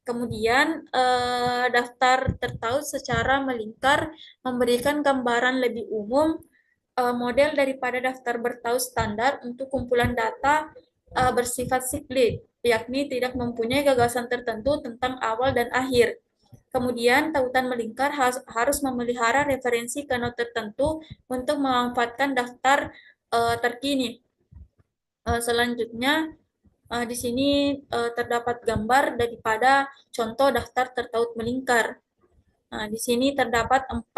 Kemudian daftar tertaut secara melingkar memberikan gambaran lebih umum model daripada daftar bertaut standar untuk kumpulan data bersifat siklik, yakni tidak mempunyai gagasan tertentu tentang awal dan akhir. Kemudian, tautan melingkar harus memelihara referensi ke node tertentu untuk memanfaatkan daftar terkini. Selanjutnya, di sini terdapat gambar daripada contoh daftar tertaut melingkar. Di sini terdapat 4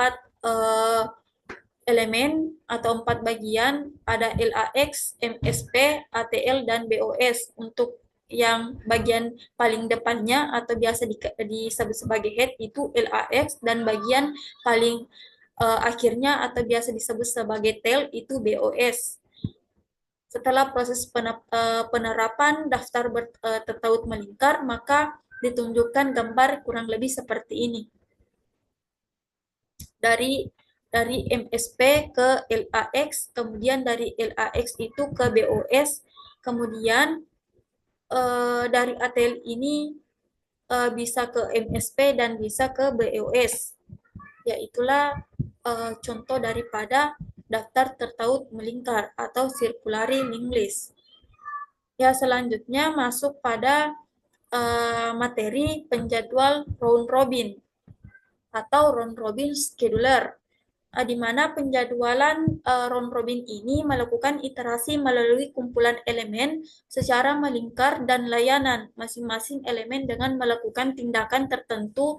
elemen atau 4 bagian, ada LAX, MSP, ATL, dan BOS. Untuk yang bagian paling depannya atau biasa disebut sebagai head itu LAX, dan bagian paling akhirnya atau biasa disebut sebagai tail itu BOS. Setelah proses penerapan daftar tertaut melingkar, maka ditunjukkan gambar kurang lebih seperti ini. Dari MSP ke LAX, kemudian dari LAX itu ke BOS, kemudian dari ATL ini bisa ke MSP dan bisa ke BOS. Yaitulah contoh daripada daftar tertaut melingkar atau circulary linked list. Ya, selanjutnya masuk pada materi penjadwal round robin atau round robin scheduler, di mana penjadwalan round robin ini melakukan iterasi melalui kumpulan elemen secara melingkar dan layanan masing-masing elemen dengan melakukan tindakan tertentu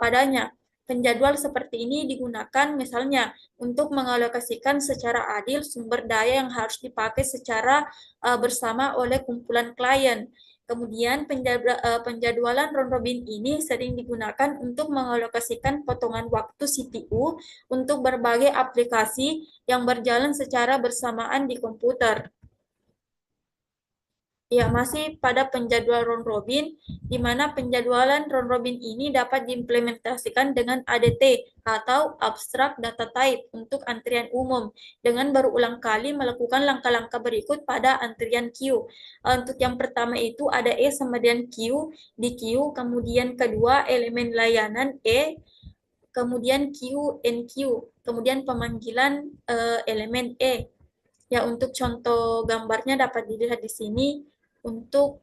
padanya. Penjadwal seperti ini digunakan misalnya untuk mengalokasikan secara adil sumber daya yang harus dipakai secara bersama oleh kumpulan klien. Kemudian penjadwalan round robin ini sering digunakan untuk mengalokasikan potongan waktu CPU untuk berbagai aplikasi yang berjalan secara bersamaan di komputer. Ya, masih pada penjadwal round robin, di mana penjadwalan round robin ini dapat diimplementasikan dengan ADT atau Abstract Data Type untuk antrian umum, dengan berulang kali melakukan langkah-langkah berikut pada antrian queue. Untuk yang pertama itu ada E sama dengan Q di queue, kemudian kedua elemen layanan E, kemudian Q, NQ, kemudian pemanggilan elemen E. Ya, untuk contoh gambarnya dapat dilihat di sini untuk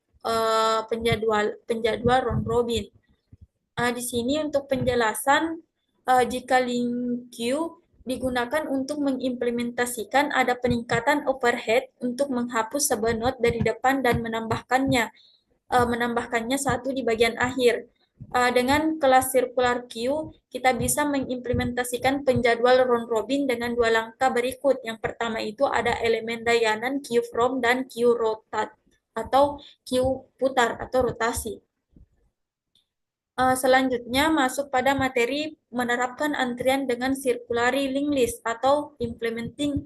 penjadwal round robin. Di sini untuk penjelasan, jika link queue digunakan untuk mengimplementasikan ada peningkatan overhead untuk menghapus sebuah node dari depan dan menambahkannya satu di bagian akhir. Dengan kelas circular queue, kita bisa mengimplementasikan penjadwal round robin dengan 2 langkah berikut. Yang pertama itu ada elemen layanan queue from dan queue rotate atau queue putar atau rotasi. Selanjutnya masuk pada materi menerapkan antrian dengan circulary linked list atau implementing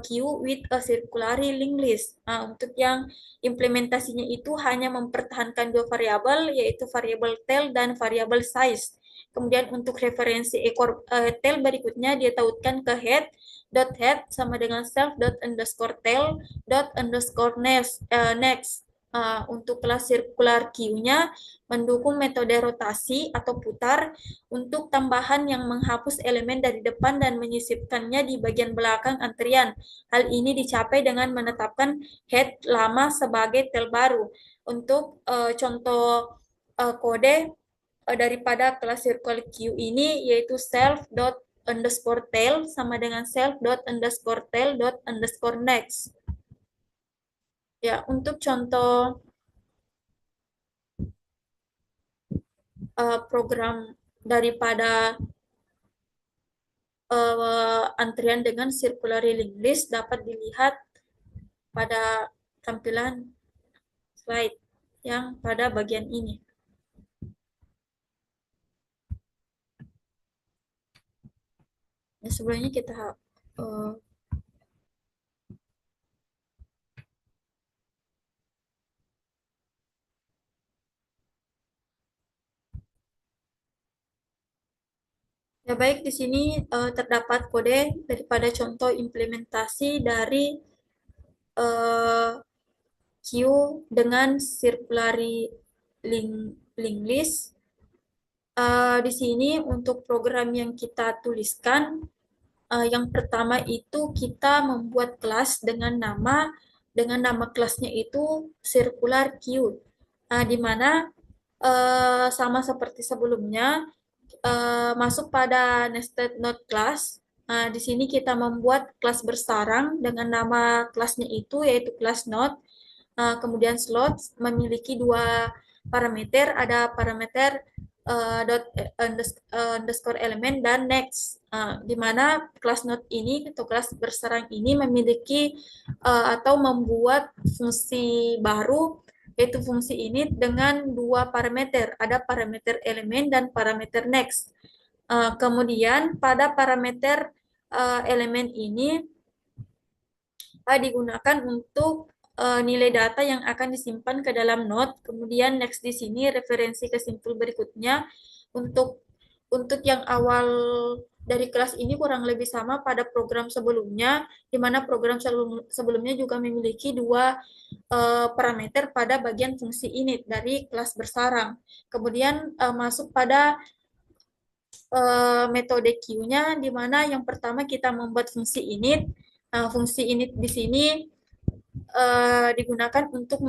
queue with a circulary linked list. Untuk yang implementasinya itu hanya mempertahankan 2 variabel, yaitu variabel tail dan variabel size. Kemudian untuk referensi ekor tail berikutnya dia tautkan ke head sama dengan self._tail.next. Untuk kelas sirkular Q-nya mendukung metode rotasi atau putar untuk tambahan yang menghapus elemen dari depan dan menyisipkannya di bagian belakang antrian. Hal ini dicapai dengan menetapkan head lama sebagai tail baru. Untuk contoh kode daripada kelas circle Q ini yaitu self dot underscore tail sama dengan self dot underscore tail dot underscore next. Ya, untuk contoh program daripada antrian dengan circular link list dapat dilihat pada tampilan slide yang pada bagian ini. Ya, sebelumnya kita ya baik, di sini terdapat kode daripada contoh implementasi dari Q dengan circulary link list. Di sini untuk program yang kita tuliskan, yang pertama itu kita membuat kelas dengan nama kelasnya itu circular Q, di mana sama seperti sebelumnya masuk pada nested node class. Di sini kita membuat kelas bersarang dengan nama kelasnya itu yaitu kelas node. Kemudian slot memiliki dua parameter, ada parameter dot underscore element dan next, di mana kelas node ini atau kelas bersarang ini memiliki atau membuat fungsi baru yaitu fungsi init dengan dua parameter, ada parameter elemen dan parameter next. Kemudian pada parameter elemen ini digunakan untuk nilai data yang akan disimpan ke dalam node. Kemudian next di sini referensi ke simpul berikutnya. Untuk yang awal dari kelas ini kurang lebih sama pada program sebelumnya, di mana program sebelumnya juga memiliki dua parameter pada bagian fungsi init dari kelas bersarang. Kemudian masuk pada metode Q-nya, di mana yang pertama kita membuat fungsi init. Fungsi init di sini digunakan untuk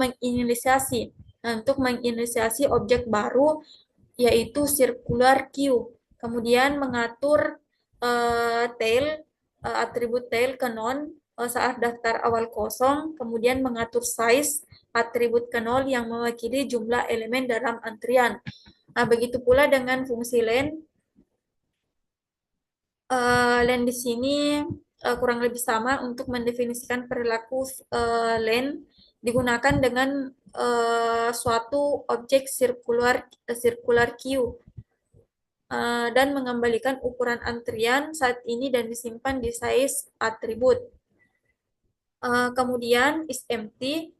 menginisiasi objek baru yaitu circular Q. Kemudian mengatur tail, atribut tail ke non saat daftar awal kosong, kemudian mengatur size atribut ke nol yang mewakili jumlah elemen dalam antrian. Begitu pula dengan fungsi len. Len di sini kurang lebih sama untuk mendefinisikan perilaku len digunakan dengan suatu objek circular Q dan mengembalikan ukuran antrian saat ini dan disimpan di size atribut. Kemudian isEmpty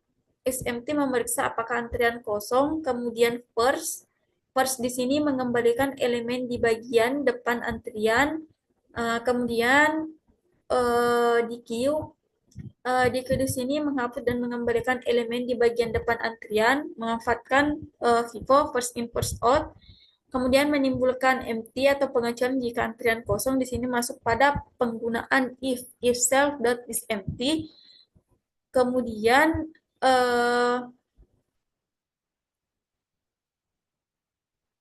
memeriksa apakah antrian kosong, kemudian first di sini mengembalikan elemen di bagian depan antrian, kemudian di di sini menghapus dan mengembalikan elemen di bagian depan antrian, memanfaatkan FIFO first in first out, kemudian menimbulkan empty atau pengecualian jika antrian kosong. Di sini masuk pada penggunaan if self.isEmpty. Kemudian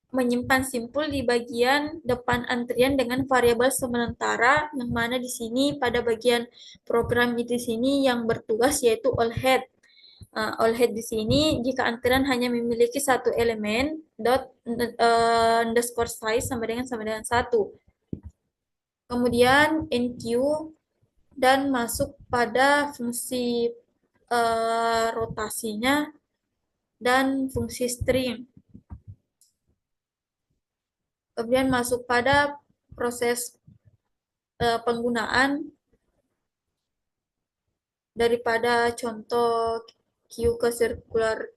menyimpan simpul di bagian depan antrian dengan variabel sementara, yang mana di sini pada bagian program di sini yang bertugas yaitu allhead. Allhead di sini jika antrian hanya memiliki satu elemen dot underscore size sama dengan 1. Kemudian enq dan masuk pada fungsi rotasinya dan fungsi string. Kemudian masuk pada proses penggunaan daripada contoh Q ke circular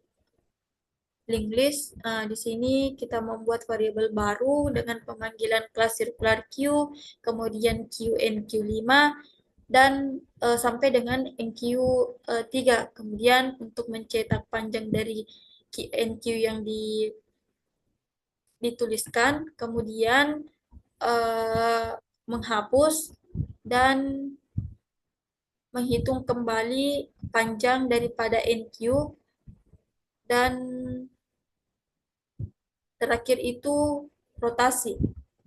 link list. Di sini kita membuat variabel baru dengan pemanggilan kelas circular Q, kemudian QN Q5, dan sampai dengan NQ3. Kemudian untuk mencetak panjang dari NQ yang dituliskan, kemudian menghapus dan menghitung kembali panjang daripada NQ, dan terakhir itu rotasi.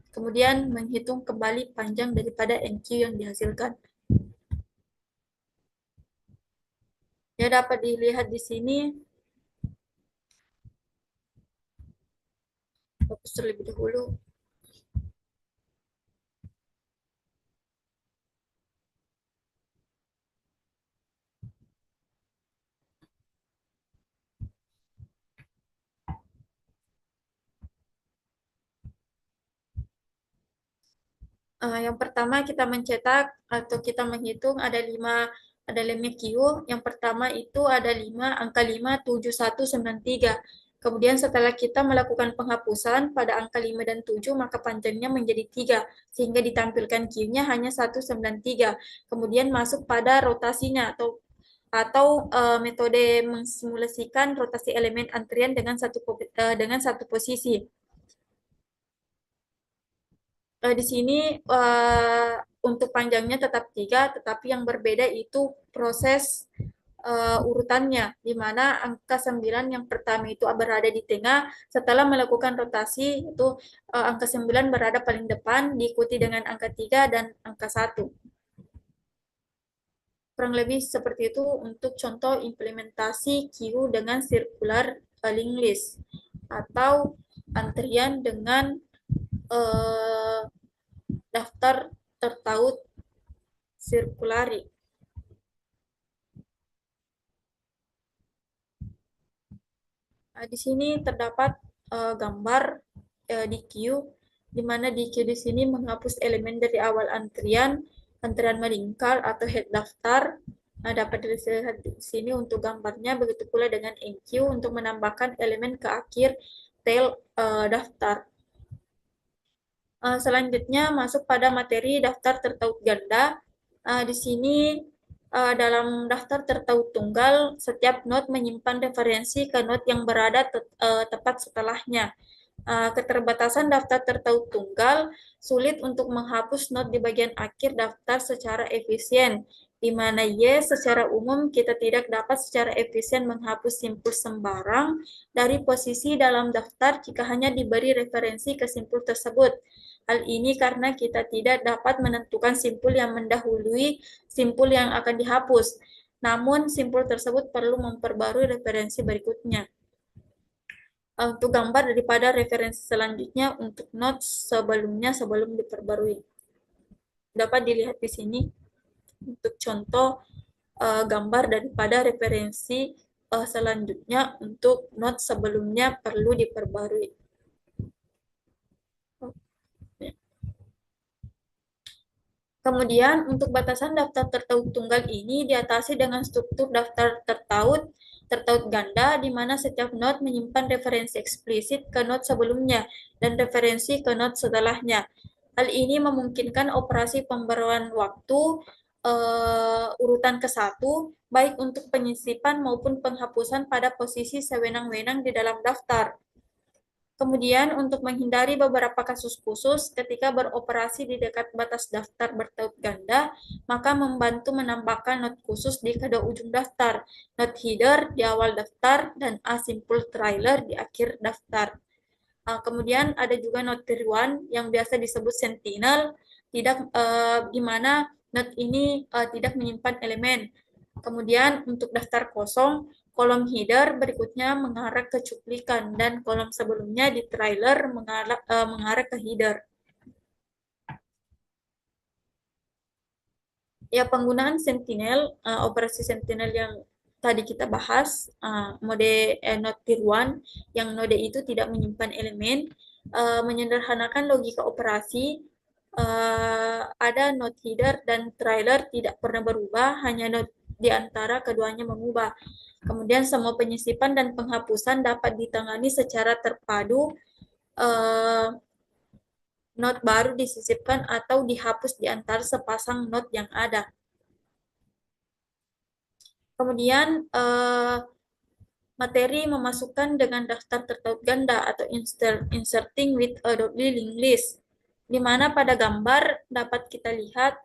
Kemudian menghitung kembali panjang daripada NQ yang dihasilkan. Ya, dapat dilihat di sini. Fokus terlebih dahulu. Yang pertama kita mencetak atau kita menghitung ada 5 Q. Yang pertama itu ada 5 angka 57193. Kemudian setelah kita melakukan penghapusan pada angka 5 dan 7, maka panjangnya menjadi 3 sehingga ditampilkan Q-nya hanya 193. Kemudian masuk pada rotasinya atau metode mensimulasikan rotasi elemen antrian dengan satu posisi. Di sini untuk panjangnya tetap 3, tetapi yang berbeda itu proses urutannya, di mana angka 9 yang pertama itu berada di tengah. Setelah melakukan rotasi, itu angka 9 berada paling depan, diikuti dengan angka 3 dan angka 1. Kurang lebih seperti itu untuk contoh implementasi Q dengan circular linked list atau antrian dengan uh, daftar tertaut sirkulari. Di sini terdapat gambar di Q, di mana di Q di sini menghapus elemen dari awal antrian melingkar atau head daftar. Dapat dilihat di sini untuk gambarnya, begitu pula dengan NQ untuk menambahkan elemen ke akhir tail daftar. Selanjutnya masuk pada materi daftar tertaut ganda. Di sini dalam daftar tertaut tunggal, setiap node menyimpan referensi ke node yang berada tepat setelahnya. Keterbatasan daftar tertaut tunggal sulit untuk menghapus node di bagian akhir daftar secara efisien, di mana secara umum kita tidak dapat secara efisien menghapus simpul sembarang dari posisi dalam daftar jika hanya diberi referensi ke simpul tersebut. Hal ini karena kita tidak dapat menentukan simpul yang mendahului simpul yang akan dihapus. Namun, simpul tersebut perlu memperbarui referensi berikutnya. Untuk gambar daripada referensi selanjutnya untuk notes sebelumnya sebelum diperbarui. Dapat dilihat di sini untuk contoh gambar daripada referensi selanjutnya untuk notes sebelumnya perlu diperbarui. Kemudian, untuk batasan daftar tertaut tunggal ini diatasi dengan struktur daftar tertaut ganda, di mana setiap node menyimpan referensi eksplisit ke node sebelumnya dan referensi ke node setelahnya. Hal ini memungkinkan operasi pembaruan waktu urutan ke-1, baik untuk penyisipan maupun penghapusan pada posisi sewenang-wenang di dalam daftar. Kemudian, untuk menghindari beberapa kasus khusus ketika beroperasi di dekat batas daftar bertaut ganda, maka membantu menambahkan not khusus di kedua ujung daftar, not header di awal daftar, dan asimple trailer di akhir daftar. Kemudian ada juga not tier 1 yang biasa disebut sentinel, di mana not ini tidak menyimpan elemen. Kemudian untuk daftar kosong, kolom header berikutnya mengarah ke cuplikan dan kolom sebelumnya di trailer mengarah ke header. Ya, penggunaan sentinel, operasi sentinel yang tadi kita bahas, mode node tier 1 yang node itu tidak menyimpan elemen, menyederhanakan logika operasi. Ada node header dan trailer tidak pernah berubah, hanya node di antara keduanya mengubah. Kemudian semua penyisipan dan penghapusan dapat ditangani secara terpadu. Node baru disisipkan atau dihapus di antara sepasang node yang ada. Kemudian materi memasukkan dengan daftar tertaut ganda atau inserting with a doubly linked list, di mana pada gambar dapat kita lihat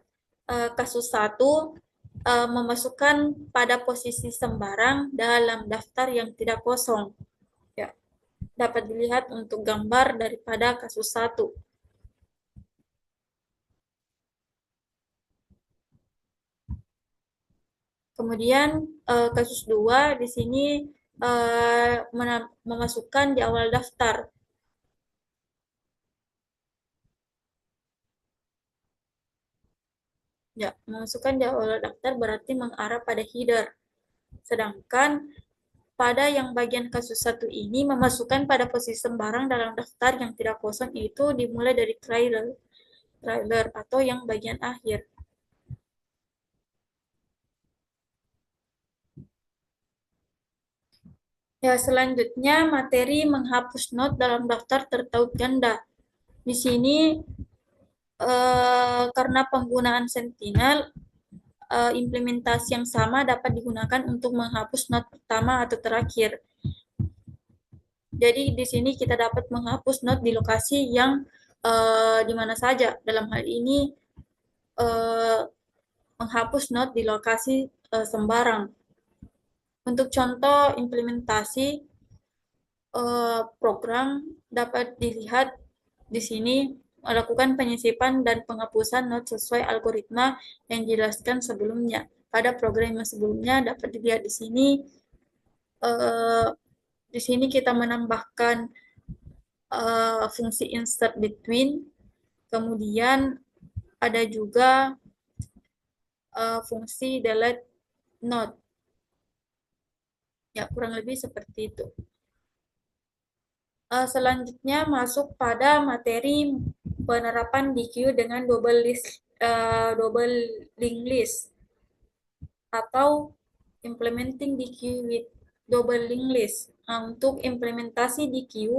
kasus satu memasukkan pada posisi sembarang dalam daftar yang tidak kosong. Ya, dapat dilihat untuk gambar daripada kasus satu. Kemudian kasus 2 di sini memasukkan di awal daftar. Ya, memasukkan di awal daftar berarti mengarah pada header. Sedangkan pada yang bagian kasus satu ini memasukkan pada posisi sembarang dalam daftar yang tidak kosong itu dimulai dari trailer atau yang bagian akhir. Ya, selanjutnya materi menghapus not dalam daftar tertaut ganda. Di sini karena penggunaan Sentinel, implementasi yang sama dapat digunakan untuk menghapus not pertama atau terakhir. Jadi di sini kita dapat menghapus not di lokasi yang di mana saja. Dalam hal ini uh, menghapus not di lokasi sembarang. Untuk contoh implementasi program dapat dilihat di sini melakukan penyisipan dan penghapusan not sesuai algoritma yang dijelaskan sebelumnya. Pada program yang sebelumnya dapat dilihat di sini. Uh, di sini kita menambahkan fungsi insert between, kemudian ada juga fungsi delete node. Ya, kurang lebih seperti itu. Selanjutnya masuk pada materi penerapan DQ dengan double linked list atau implementing DQ with double linked list. Untuk implementasi DQ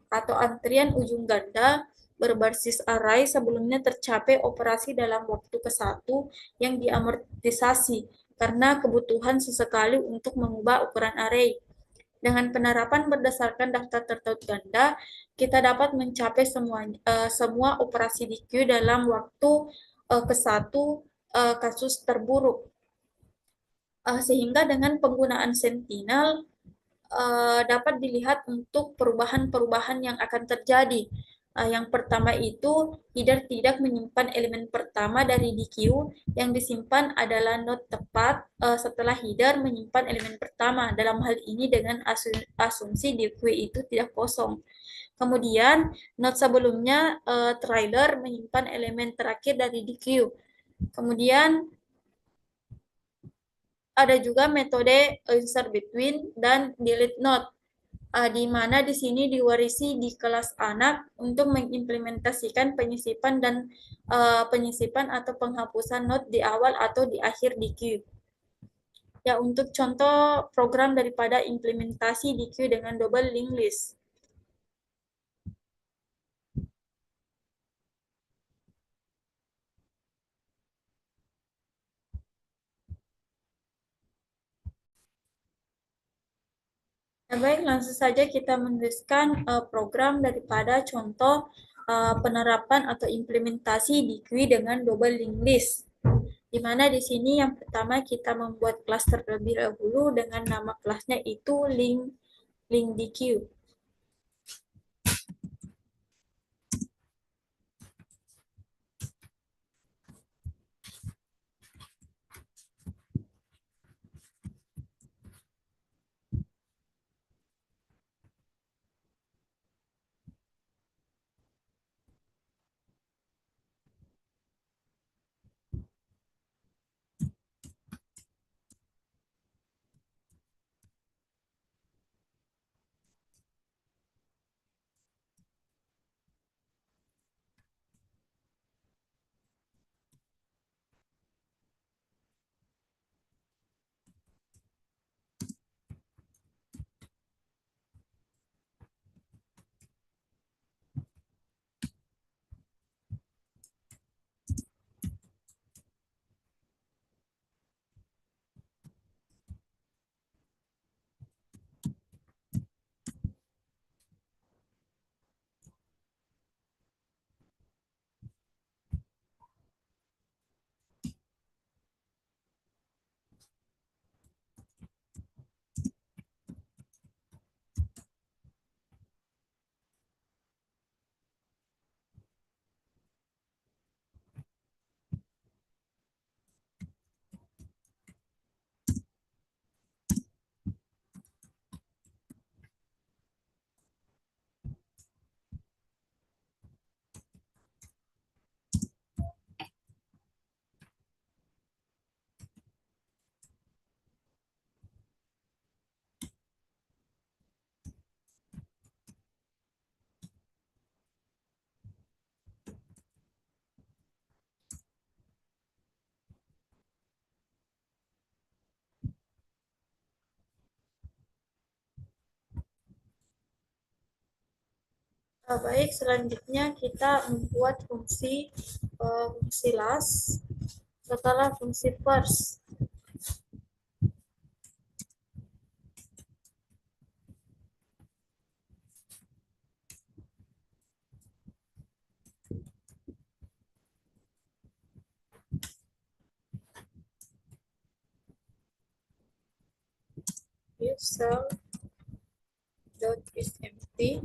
atau antrian ujung ganda berbasis array sebelumnya tercapai operasi dalam waktu ke-1 yang diamortisasi karena kebutuhan sesekali untuk mengubah ukuran array. Dengan penerapan berdasarkan daftar tertaut ganda, kita dapat mencapai semua operasi DQ dalam waktu ke-1 kasus terburuk. Sehingga dengan penggunaan Sentinel dapat dilihat untuk perubahan-perubahan yang akan terjadi. Yang pertama itu, header tidak menyimpan elemen pertama dari DQ, yang disimpan adalah node tepat setelah header menyimpan elemen pertama. Dalam hal ini dengan asumsi DQ itu tidak kosong. Kemudian, node sebelumnya trailer menyimpan elemen terakhir dari DQ. Kemudian, ada juga metode insert between dan delete node, di mana di sini diwarisi di kelas anak untuk mengimplementasikan penyisipan dan penyisipan atau penghapusan not di awal atau di akhir DQ. Ya, untuk contoh program daripada implementasi DQ dengan double linked list. Ya, baik, langsung saja kita menuliskan program daripada contoh penerapan atau implementasi DQ dengan double linked list. Di mana di sini yang pertama kita membuat kelas terlebih dahulu dengan nama kelasnya itu link DQ. Baik, selanjutnya kita membuat fungsi last setelah fungsi first. If cell dot is empty,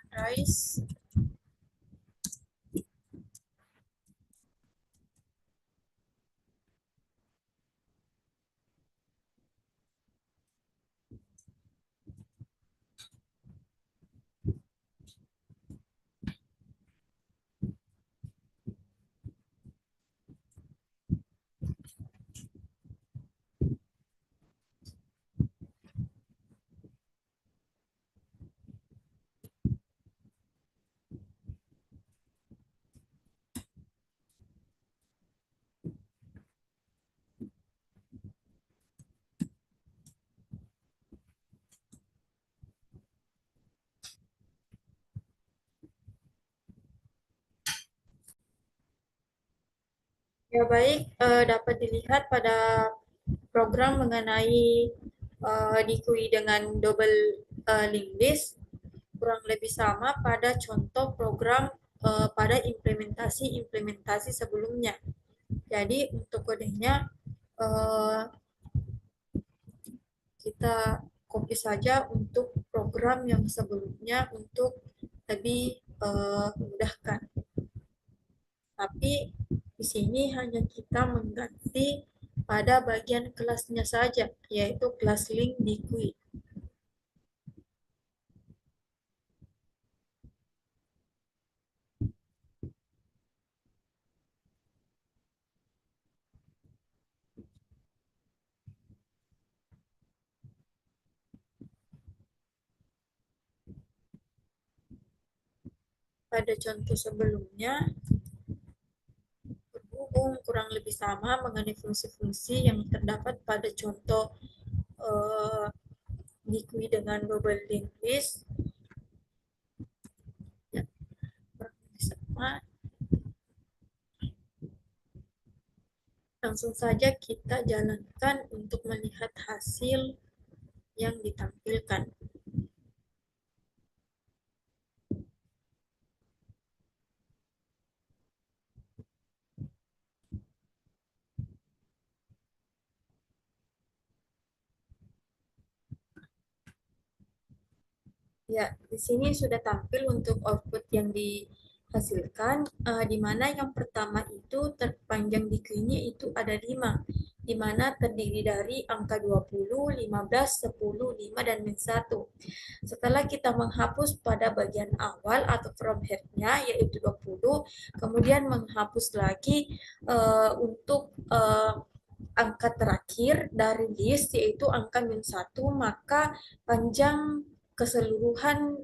rise. Ya baik, dapat dilihat pada program mengenai DQI dengan double linked list kurang lebih sama pada contoh program pada implementasi sebelumnya. Jadi untuk kodenya eh, kita copy saja untuk program yang sebelumnya untuk lebih memudahkan. Tapi di sini hanya kita mengganti pada bagian kelasnya saja, yaitu kelas link di GUI. Pada contoh sebelumnya, berhubung kurang lebih sama mengenai fungsi-fungsi yang terdapat pada contoh eh, di GUI dengan double linked list, ya, kurang lebih sama. Langsung saja kita jalankan untuk melihat hasil yang ditampilkan. Ya, di sini sudah tampil untuk output yang dihasilkan, di mana yang pertama itu terpanjang di queue-nya itu ada 5, di mana terdiri dari angka 20, 15, 10, 5, dan min 1. Setelah kita menghapus pada bagian awal atau from head-nya, yaitu 20, kemudian menghapus lagi untuk angka terakhir dari list, yaitu angka min 1, maka panjang keseluruhan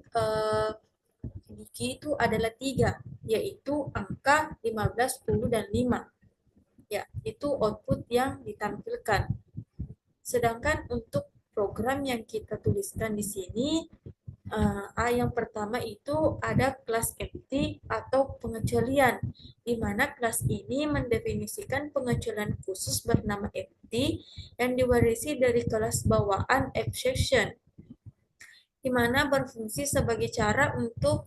gigi itu adalah 3, yaitu angka 15, 10, dan 5. Ya, itu output yang ditampilkan. Sedangkan untuk program yang kita tuliskan di sini, yang pertama itu ada kelas empty atau pengecualian, di mana kelas ini mendefinisikan pengecualian khusus bernama empty yang diwarisi dari kelas bawaan exception, di mana berfungsi sebagai cara untuk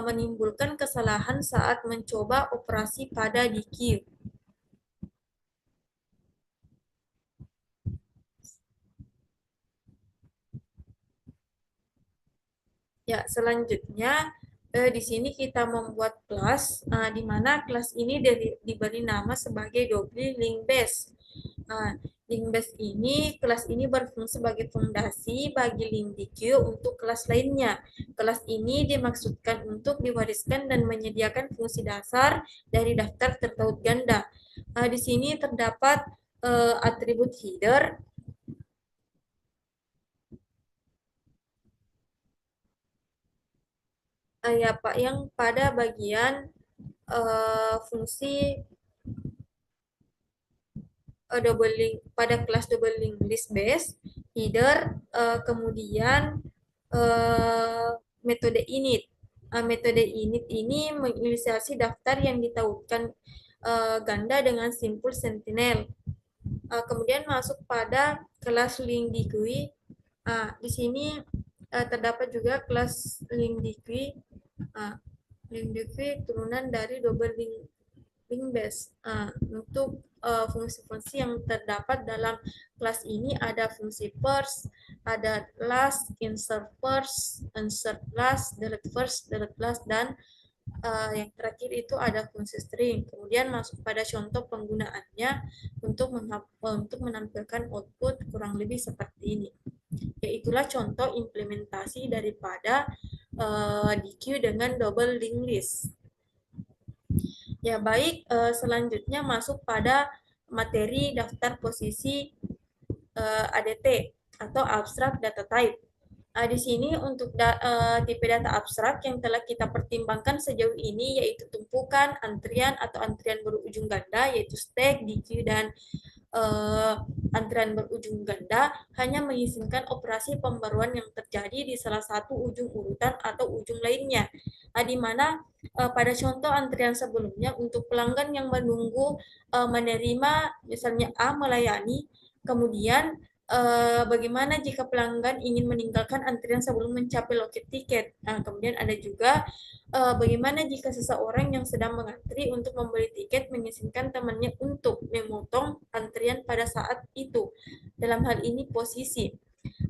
menimbulkan kesalahan saat mencoba operasi pada DQ. Ya, selanjutnya di sini kita membuat kelas, di mana kelas ini diberi nama sebagai double link base. Link base ini, kelas ini berfungsi sebagai fondasi bagi link DQ untuk kelas lainnya. Kelas ini dimaksudkan untuk diwariskan dan menyediakan fungsi dasar dari daftar tertaut ganda. Di sini terdapat atribut header, ya Pak, yang pada bagian fungsi double link pada kelas double link list base, header, kemudian metode init. Metode init ini menginisiasi daftar yang ditautkan ganda dengan simpul sentinel. Kemudian masuk pada kelas link degree. Di sini terdapat juga kelas link degree. Link degree turunan dari double link base. Untuk fungsi-fungsi yang terdapat dalam kelas ini ada fungsi first, ada last, insert last, delete last, dan yang terakhir itu ada fungsi string. Kemudian masuk pada contoh penggunaannya untuk menampilkan output kurang lebih seperti ini. Yaitulah contoh implementasi daripada DQ dengan double linked list. Ya baik, selanjutnya masuk pada materi daftar posisi ADT atau Abstract Data Type. Di sini untuk tipe data abstrak yang telah kita pertimbangkan sejauh ini yaitu tumpukan, antrian atau antrian berujung ganda yaitu stack, DQ, dan antrian berujung ganda hanya mengizinkan operasi pembaruan yang terjadi di salah satu ujung urutan atau ujung lainnya. Di mana pada contoh antrian sebelumnya untuk pelanggan yang menunggu menerima misalnya A melayani, kemudian bagaimana jika pelanggan ingin meninggalkan antrian sebelum mencapai loket tiket. Kemudian ada juga bagaimana jika seseorang yang sedang mengantri untuk membeli tiket mengizinkan temannya untuk memotong antrian pada saat itu. Dalam hal ini posisi.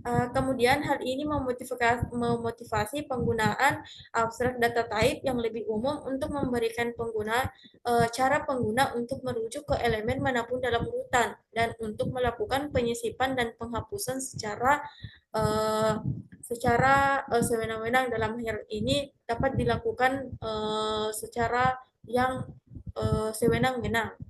Kemudian hal ini memotivasi penggunaan abstrak data type yang lebih umum untuk memberikan pengguna cara pengguna untuk merujuk ke elemen manapun dalam urutan dan untuk melakukan penyisipan dan penghapusan sewenang-wenang. Dalam hal ini dapat dilakukan secara yang sewenang-wenang.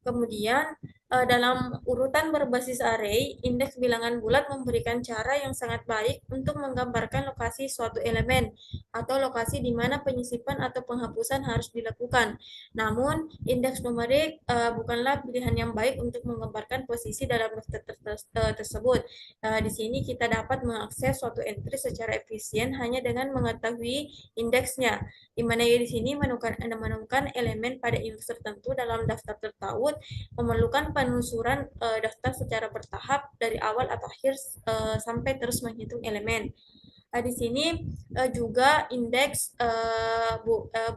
Kemudian, dalam urutan berbasis array, indeks bilangan bulat memberikan cara yang sangat baik untuk menggambarkan lokasi suatu elemen atau lokasi di mana penyisipan atau penghapusan harus dilakukan. Namun, indeks numerik bukanlah pilihan yang baik untuk menggambarkan posisi dalam daftar tersebut. Di sini kita dapat mengakses suatu entry secara efisien hanya dengan mengetahui indeksnya, di mana di sini menemukan elemen pada indeks tertentu dalam daftar tertaut memerlukan penelusuran daftar secara bertahap dari awal atau akhir sampai terus menghitung elemen. Di sini juga indeks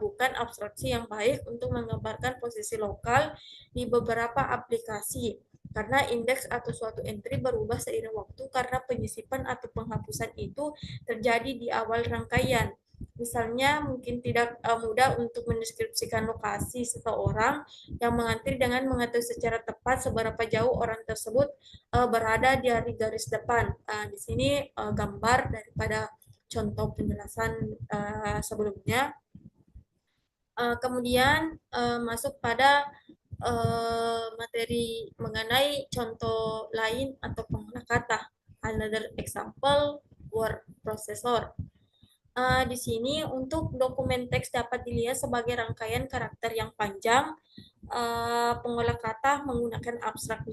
bukan abstraksi yang baik untuk menggambarkan posisi lokal di beberapa aplikasi. Karena indeks atau suatu entry berubah seiring waktu karena penyisipan atau penghapusan itu terjadi di awal rangkaian. Misalnya mungkin tidak mudah untuk mendeskripsikan lokasi seseorang yang mengantri dengan mengetahui secara tepat seberapa jauh orang tersebut berada dari garis depan. Di sini gambar daripada contoh penjelasan sebelumnya. Kemudian masuk pada materi mengenai contoh lain atau pengolah kata. Another example, word processor. Di sini untuk dokumen teks dapat dilihat sebagai rangkaian karakter yang panjang. Pengolah kata menggunakan abstrak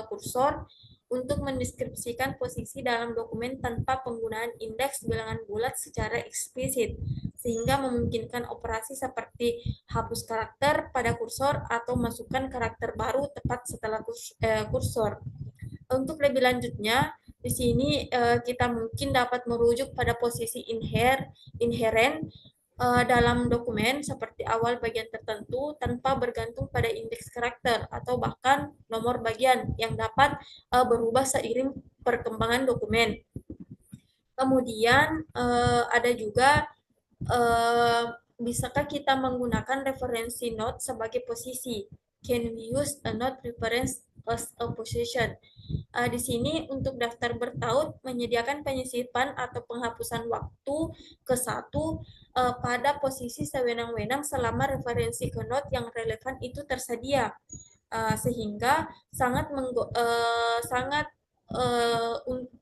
kursor untuk mendeskripsikan posisi dalam dokumen tanpa penggunaan indeks bilangan bulat secara eksplisit, sehingga memungkinkan operasi seperti hapus karakter pada kursor atau masukkan karakter baru tepat setelah kursor. Untuk lebih lanjutnya, di sini kita mungkin dapat merujuk pada posisi inheren dalam dokumen seperti awal bagian tertentu tanpa bergantung pada indeks karakter atau bahkan nomor bagian yang dapat berubah seiring perkembangan dokumen. Kemudian ada juga bisakah kita menggunakan referensi node sebagai posisi? Can we use a node reference as a position? Di sini untuk daftar bertaut menyediakan penyisipan atau penghapusan waktu ke satu pada posisi sewenang-wenang selama referensi ke node yang relevan itu tersedia, sehingga sangat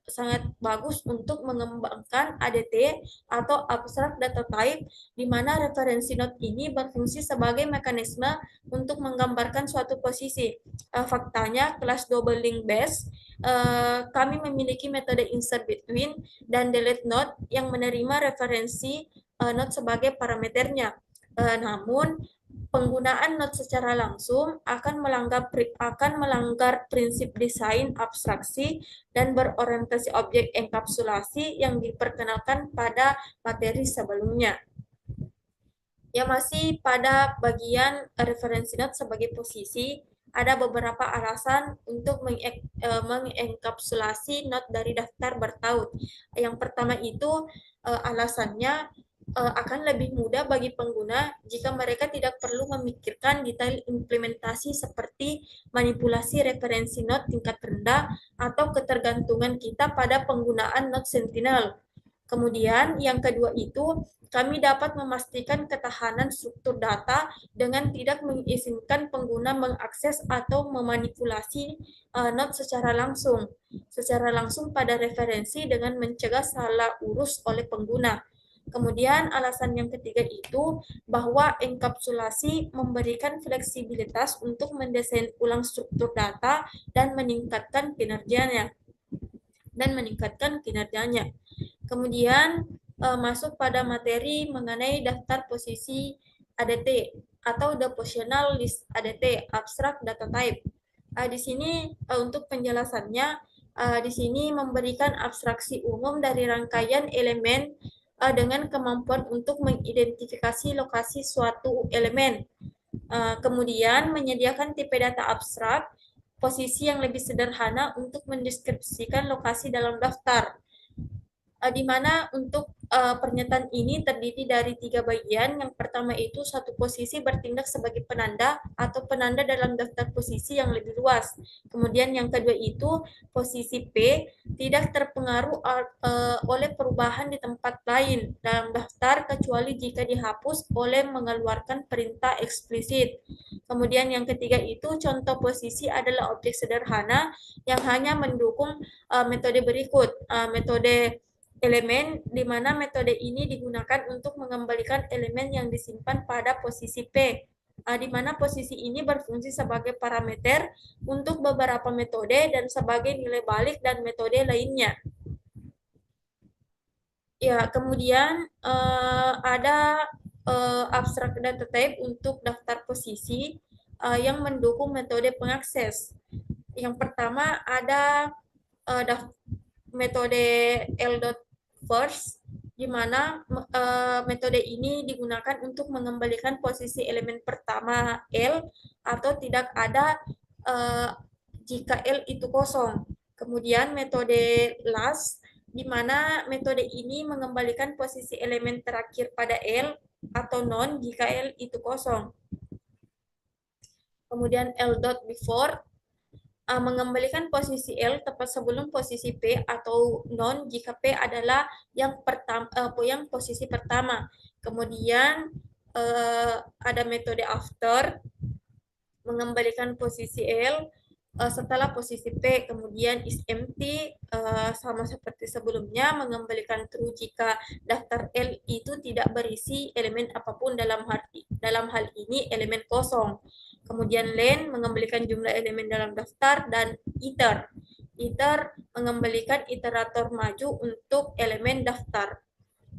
sangat bagus untuk mengembangkan ADT atau Abstract Data Type, di mana referensi node ini berfungsi sebagai mekanisme untuk menggambarkan suatu posisi. Faktanya, kelas double link base, kami memiliki metode insert between dan delete node yang menerima referensi node sebagai parameternya. Namun, penggunaan node secara langsung akan melanggar prinsip desain abstraksi dan berorientasi objek enkapsulasi yang diperkenalkan pada materi sebelumnya. Ya, masih pada bagian referensi node sebagai posisi, ada beberapa alasan untuk mengenkapsulasi node dari daftar bertaut. Yang pertama itu alasannya akan lebih mudah bagi pengguna jika mereka tidak perlu memikirkan detail implementasi seperti manipulasi referensi node tingkat rendah atau ketergantungan kita pada penggunaan node Sentinel. Kemudian yang kedua itu, kami dapat memastikan ketahanan struktur data dengan tidak mengizinkan pengguna mengakses atau memanipulasi node secara langsung pada referensi dengan mencegah salah urus oleh pengguna. Kemudian alasan yang ketiga itu bahwa enkapsulasi memberikan fleksibilitas untuk mendesain ulang struktur data dan meningkatkan kinerjanya. Kemudian masuk pada materi mengenai daftar posisi ADT atau the positional list ADT, abstract data type. Di sini untuk penjelasannya, di sini memberikan abstraksi umum dari rangkaian elemen dengan kemampuan untuk mengidentifikasi lokasi suatu elemen. Kemudian menyediakan tipe data abstrak, posisi yang lebih sederhana untuk mendeskripsikan lokasi dalam daftar. Di mana untuk pernyataan ini terdiri dari 3 bagian. Yang pertama itu satu posisi bertindak sebagai penanda atau penanda dalam daftar posisi yang lebih luas. Kemudian yang kedua itu posisi P tidak terpengaruh oleh perubahan di tempat lain dalam daftar kecuali jika dihapus oleh mengeluarkan perintah eksplisit. Kemudian yang ketiga itu contoh posisi adalah objek sederhana yang hanya mendukung metode berikut. Metode elemen, di mana metode ini digunakan untuk mengembalikan elemen yang disimpan pada posisi P, di mana posisi ini berfungsi sebagai parameter untuk beberapa metode dan sebagai nilai balik dan metode lainnya. Ya, kemudian ada abstract data type untuk daftar posisi yang mendukung metode pengakses. Yang pertama ada metode L.first, di mana metode ini digunakan untuk mengembalikan posisi elemen pertama L atau tidak ada jika L itu kosong. Kemudian metode last, di mana metode ini mengembalikan posisi elemen terakhir pada L atau non jika L itu kosong. Kemudian L.before, mengembalikan posisi L tepat sebelum posisi P atau non jika P adalah yang posisi pertama. Kemudian ada metode after, mengembalikan posisi L setelah posisi P. Kemudian is empty, sama seperti sebelumnya, mengembalikan true jika daftar L itu tidak berisi elemen apapun, dalam hal ini elemen kosong. Kemudian len mengembalikan jumlah elemen dalam daftar, dan iter mengembalikan iterator maju untuk elemen daftar.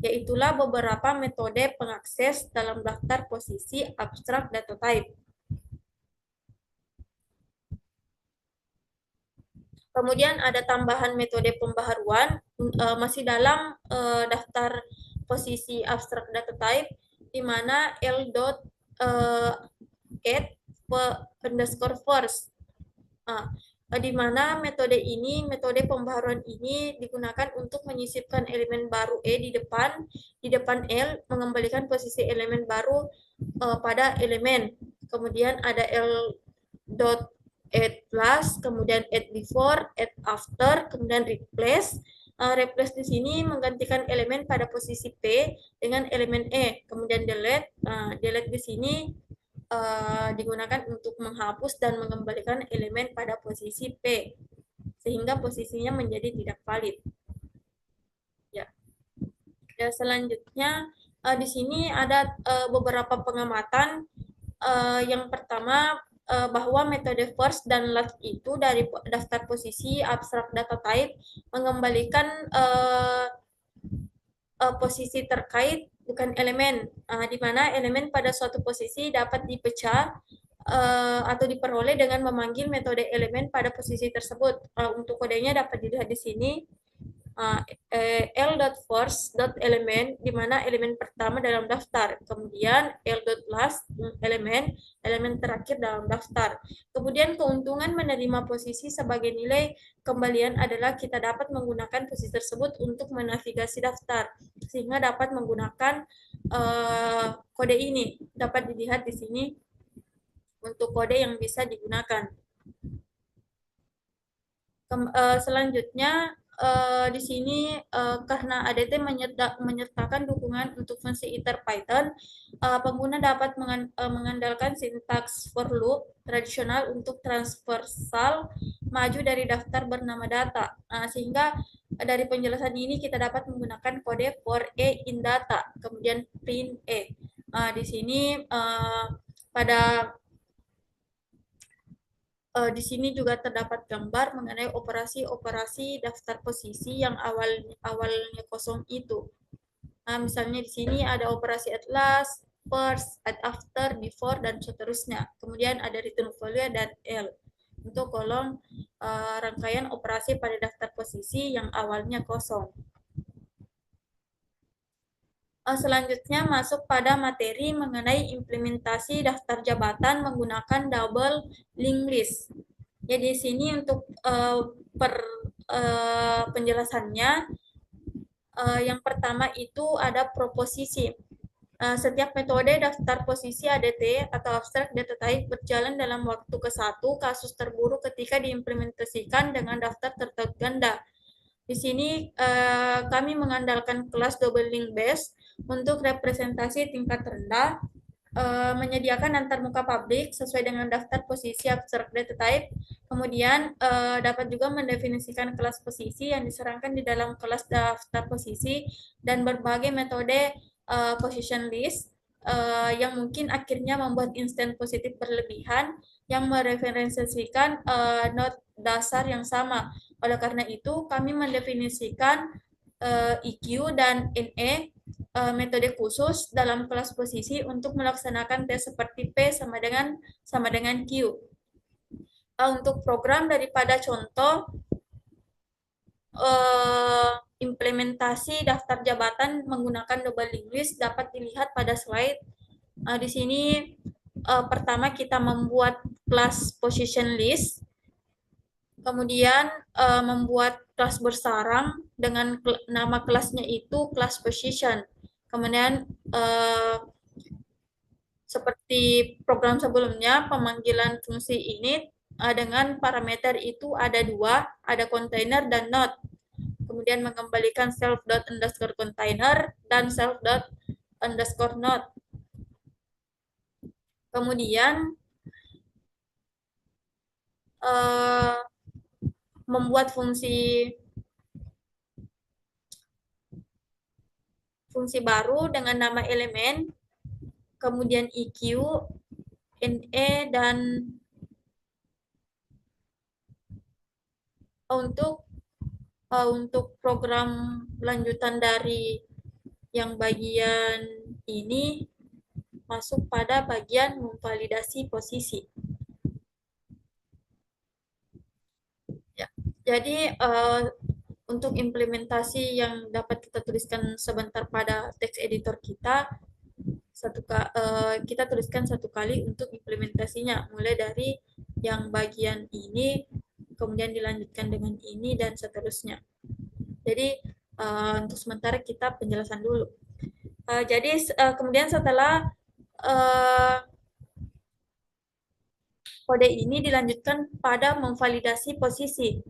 Yaitulah beberapa metode pengakses dalam daftar posisi abstract data type. Kemudian ada tambahan metode pembaharuan masih dalam daftar posisi abstract data type, di mana L.add underscore first, di mana metode pembaharuan ini digunakan untuk menyisipkan elemen baru di depan L, mengembalikan posisi elemen baru pada elemen. Kemudian ada L.add plus, kemudian add before, add after, kemudian replace. Replace di sini menggantikan elemen pada posisi P dengan elemen E. Kemudian delete, delete di sini digunakan untuk menghapus dan mengembalikan elemen pada posisi P. sehingga posisinya menjadi tidak valid. Ya. Dan selanjutnya di sini ada beberapa pengamatan. Yang pertama, bahwa metode first dan last itu dari daftar posisi abstrak data type mengembalikan posisi terkait bukan elemen, di mana elemen pada suatu posisi dapat dipecah atau diperoleh dengan memanggil metode elemen pada posisi tersebut. Untuk kodenya dapat dilihat di sini. L.first.element di mana elemen pertama dalam daftar, kemudian L.last elemen terakhir dalam daftar. Kemudian keuntungan menerima posisi sebagai nilai kembalian adalah kita dapat menggunakan posisi tersebut untuk menavigasi daftar, sehingga dapat menggunakan kode ini. Dapat dilihat di sini untuk kode yang bisa digunakan. Selanjutnya di sini karena ADT menyertakan dukungan untuk fungsi iter pengguna dapat mengandalkan sintaks for loop tradisional untuk transversal maju dari daftar bernama data. Sehingga dari penjelasan ini kita dapat menggunakan kode for a in data, kemudian print a. Di sini pada di sini juga terdapat gambar mengenai operasi-operasi daftar posisi yang awalnya kosong itu. Misalnya di sini ada operasi at last, first, at after, before, dan seterusnya. Kemudian ada return value dan L untuk kolom rangkaian operasi pada daftar posisi yang awalnya kosong. Selanjutnya masuk pada materi mengenai implementasi daftar jabatan menggunakan double linked list. Ya, di sini untuk penjelasannya, yang pertama itu ada proposisi. Setiap metode daftar posisi ADT atau abstract data type berjalan dalam waktu ke-1 kasus terburuk ketika diimplementasikan dengan daftar tertutup ganda. Di sini kami mengandalkan kelas double link base untuk representasi tingkat rendah, menyediakan antarmuka publik sesuai dengan daftar posisi abstract data type. Kemudian dapat juga mendefinisikan kelas posisi yang diserahkan di dalam kelas daftar posisi dan berbagai metode position list yang mungkin akhirnya membuat instant positif berlebihan yang mereferensikan node dasar yang sama. Oleh karena itu, kami mendefinisikan EQ dan NE metode khusus dalam kelas posisi untuk melaksanakan tes seperti P sama dengan Q. Untuk program daripada contoh implementasi daftar jabatan menggunakan double linked list dapat dilihat pada slide. Di sini pertama kita membuat kelas position list, kemudian membuat kelas bersarang dengan nama kelasnya itu class position. Kemudian seperti program sebelumnya, pemanggilan fungsi init dengan parameter itu ada 2, ada container dan node. Kemudian mengembalikan self._container dan self._node. Kemudian membuat fungsi baru dengan nama elemen, kemudian EQ, NE, dan untuk program lanjutan dari yang bagian ini masuk pada bagian memvalidasi posisi. Ya, jadi untuk implementasi yang dapat kita tuliskan sebentar pada text editor kita, kita tuliskan 1 kali untuk implementasinya, mulai dari yang bagian ini, kemudian dilanjutkan dengan ini, dan seterusnya. Jadi untuk sementara kita penjelasan dulu. Jadi kemudian setelah kode ini dilanjutkan pada memvalidasi posisi.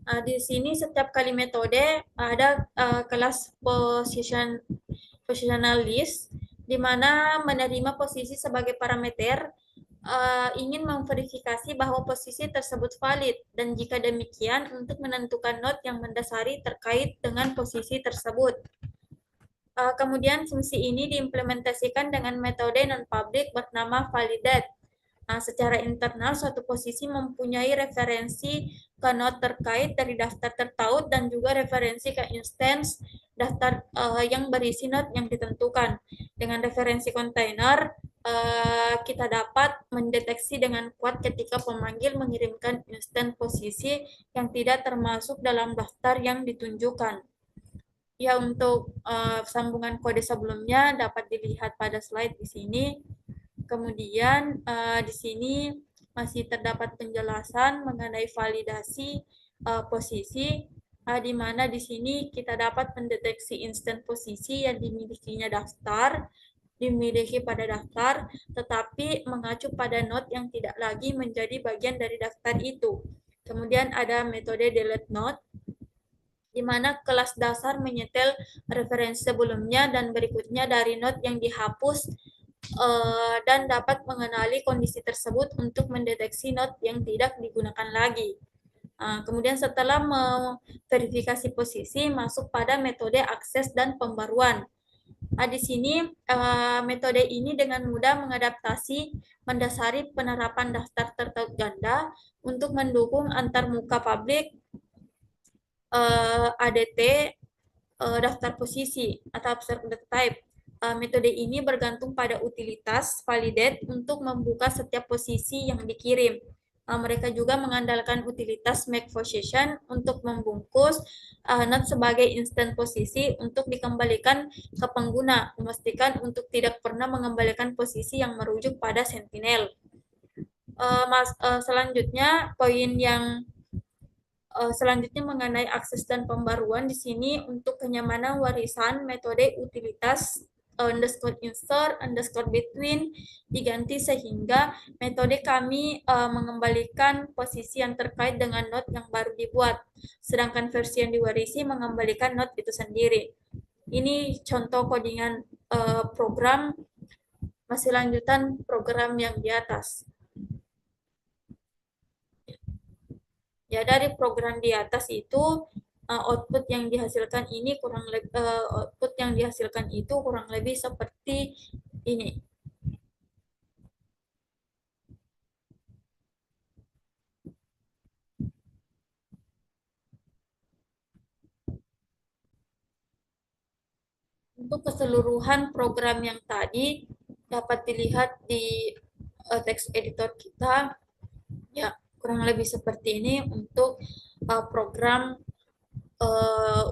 Di sini setiap kali metode ada kelas positional list, di mana menerima posisi sebagai parameter ingin memverifikasi bahwa posisi tersebut valid, dan jika demikian, untuk menentukan note yang mendasari terkait dengan posisi tersebut. Kemudian fungsi ini diimplementasikan dengan metode non-public bernama validate. Secara internal, suatu posisi mempunyai referensi ke node terkait dari daftar tertaut dan juga referensi ke instance daftar yang berisi node yang ditentukan. Dengan referensi kontainer, kita dapat mendeteksi dengan kuat ketika pemanggil mengirimkan instance posisi yang tidak termasuk dalam daftar yang ditunjukkan. Ya, untuk sambungan kode sebelumnya dapat dilihat pada slide di sini. Kemudian di sini masih terdapat penjelasan mengenai validasi posisi, di mana di sini kita dapat mendeteksi instant posisi yang dimiliki pada daftar, tetapi mengacu pada node yang tidak lagi menjadi bagian dari daftar itu. Kemudian ada metode delete node, di mana kelas dasar menyetel referensi sebelumnya dan berikutnya dari node yang dihapus, dan dapat mengenali kondisi tersebut untuk mendeteksi node yang tidak digunakan lagi. Kemudian setelah memverifikasi posisi, masuk pada metode akses dan pembaruan. Di sini metode ini dengan mudah mengadaptasi mendasari penerapan daftar tertutup ganda untuk mendukung antarmuka publik ADT daftar posisi atau abstract data type. Metode ini bergantung pada utilitas validate untuk membuka setiap posisi yang dikirim. Mereka juga mengandalkan utilitas make position untuk membungkus node sebagai instant posisi untuk dikembalikan ke pengguna, memastikan untuk tidak pernah mengembalikan posisi yang merujuk pada sentinel. Selanjutnya, poin yang selanjutnya mengenai akses dan pembaruan di sini untuk kenyamanan warisan metode utilitas underscore insert underscore between diganti sehingga metode kami mengembalikan posisi yang terkait dengan node yang baru dibuat, sedangkan versi yang diwarisi mengembalikan node itu sendiri. Ini contoh codingan program, masih lanjutan program yang di atas. Ya, dari program di atas itu output yang dihasilkan ini kurang lebih seperti ini. Untuk keseluruhan program yang tadi dapat dilihat di text editor kita. Ya, kurang lebih seperti ini untuk program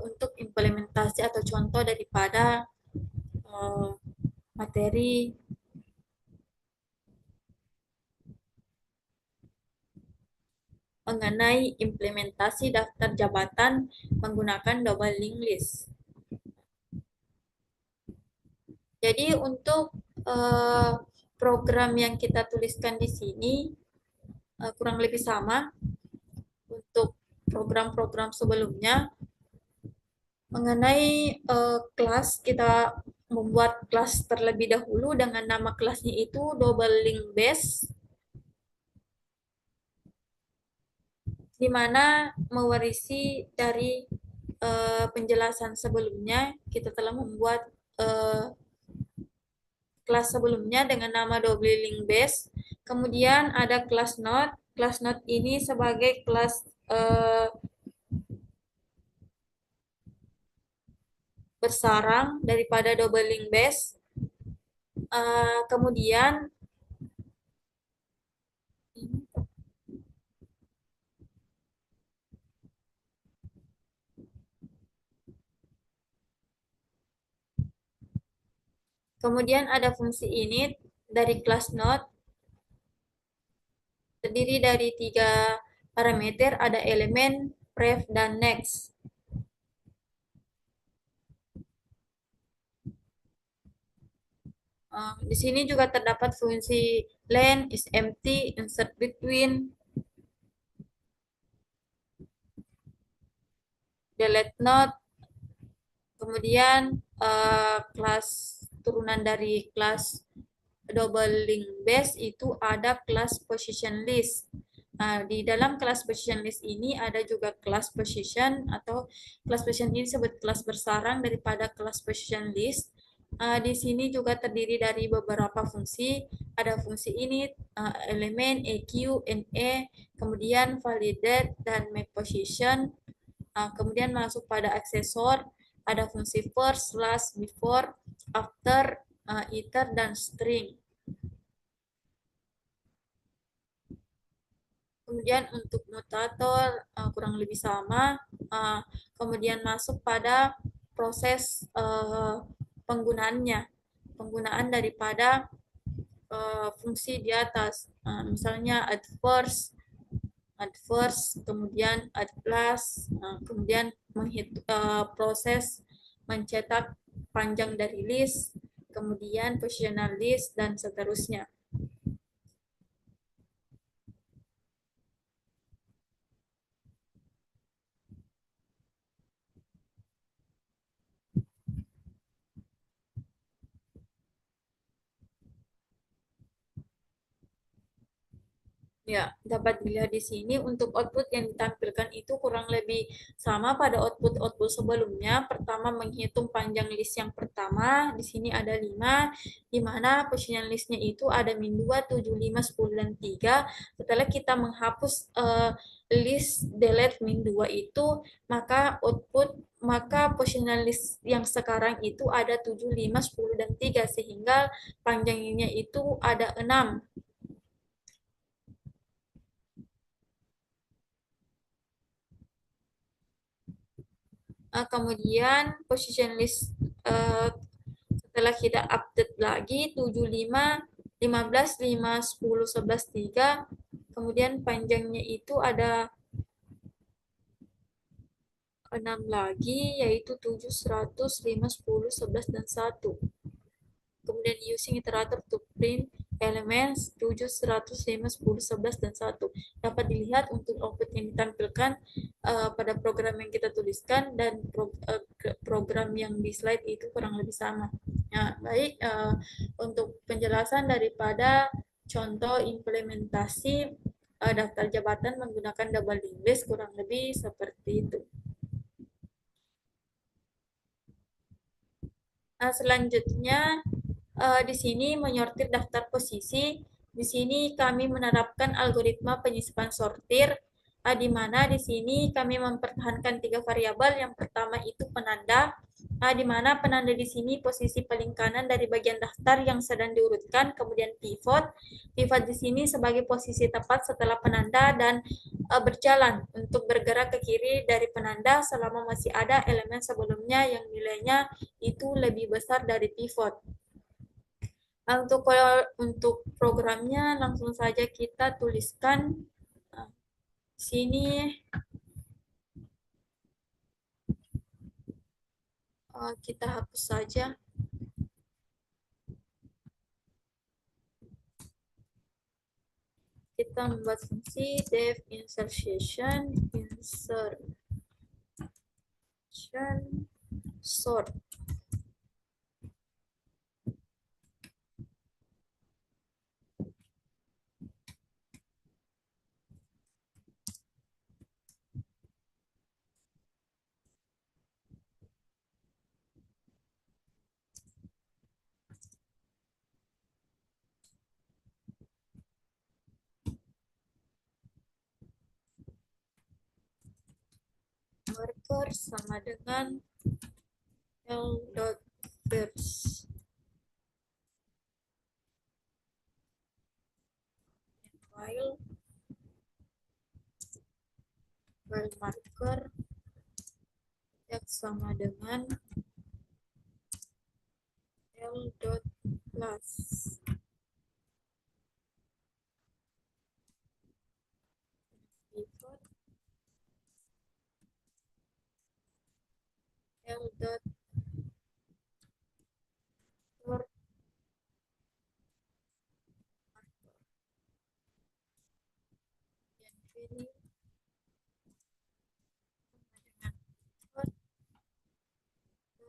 untuk implementasi atau contoh daripada materi mengenai implementasi daftar jabatan menggunakan double linked list. Jadi untuk program yang kita tuliskan di sini kurang lebih sama untuk program-program sebelumnya. Mengenai kelas, kita membuat kelas terlebih dahulu dengan nama kelasnya itu double link base, di mana mewarisi dari penjelasan sebelumnya. Kita telah membuat kelas sebelumnya dengan nama double link base. Kemudian ada kelas node. Kelas node ini sebagai kelas bersarang daripada double link base. Kemudian ada fungsi init dari kelas node, terdiri dari 3 parameter, ada elemen, pref, dan next. Di sini juga terdapat fungsi len, is empty, insert between, delete node, kemudian kelas turunan dari kelas double link base itu ada kelas position list. Nah, di dalam kelas position list ini ada juga kelas position atau kelas position ini disebut kelas bersarang daripada kelas position list. Di sini juga terdiri dari beberapa fungsi. Ada fungsi init, elemen, EQ, NE, kemudian validate dan map position. Kemudian masuk pada aksesor, ada fungsi first, last, before, after, iter, dan string. Kemudian untuk mutator kurang lebih sama. Kemudian masuk pada proses penggunaannya, penggunaan daripada fungsi di atas. Misalnya add first, kemudian add last, kemudian proses mencetak panjang dari list, kemudian positional list, dan seterusnya. Ya, dapat dilihat di sini untuk output yang ditampilkan itu kurang lebih sama pada output-output sebelumnya. Pertama menghitung panjang list yang pertama, di sini ada 5, di mana position listnya itu ada min 2, 7, 5, 10, dan 3. Setelah kita menghapus list delete min 2 itu, maka position list yang sekarang itu ada 7, 5, 10, dan 3, sehingga panjangnya itu ada 6. Kemudian position list setelah kita update lagi 7, 5, 15, 5, 10, 11, 3. Kemudian panjangnya itu ada 6 lagi, yaitu 7, 100, 5, 10, 11, dan 1. Kemudian using iterator to print elements 7, 100, 5, 10, 11, dan 1. Dapat dilihat untuk output yang ditampilkan pada program yang kita tuliskan dan program yang di slide itu kurang lebih sama. Nah, baik, untuk penjelasan daripada contoh implementasi daftar jabatan menggunakan double linked list kurang lebih seperti itu. Nah, selanjutnya di sini menyortir daftar posisi. Di sini kami menerapkan algoritma penyisipan sortir, di mana di sini kami mempertahankan 3 variabel. Yang pertama itu penanda, di mana penanda di sini posisi paling kanan dari bagian daftar yang sedang diurutkan, kemudian pivot. Pivot di sini sebagai posisi tepat setelah penanda dan berjalan untuk bergerak ke kiri dari penanda selama masih ada elemen sebelumnya yang nilainya itu lebih besar dari pivot. Untuk programnya langsung saja kita tuliskan sini. Kita hapus saja. Kita membuat fungsi def insertion sort. Marker sama dengan l.first. File marker yang sama dengan l.plus. Pivot l.sort dan pilih dengan pivot element.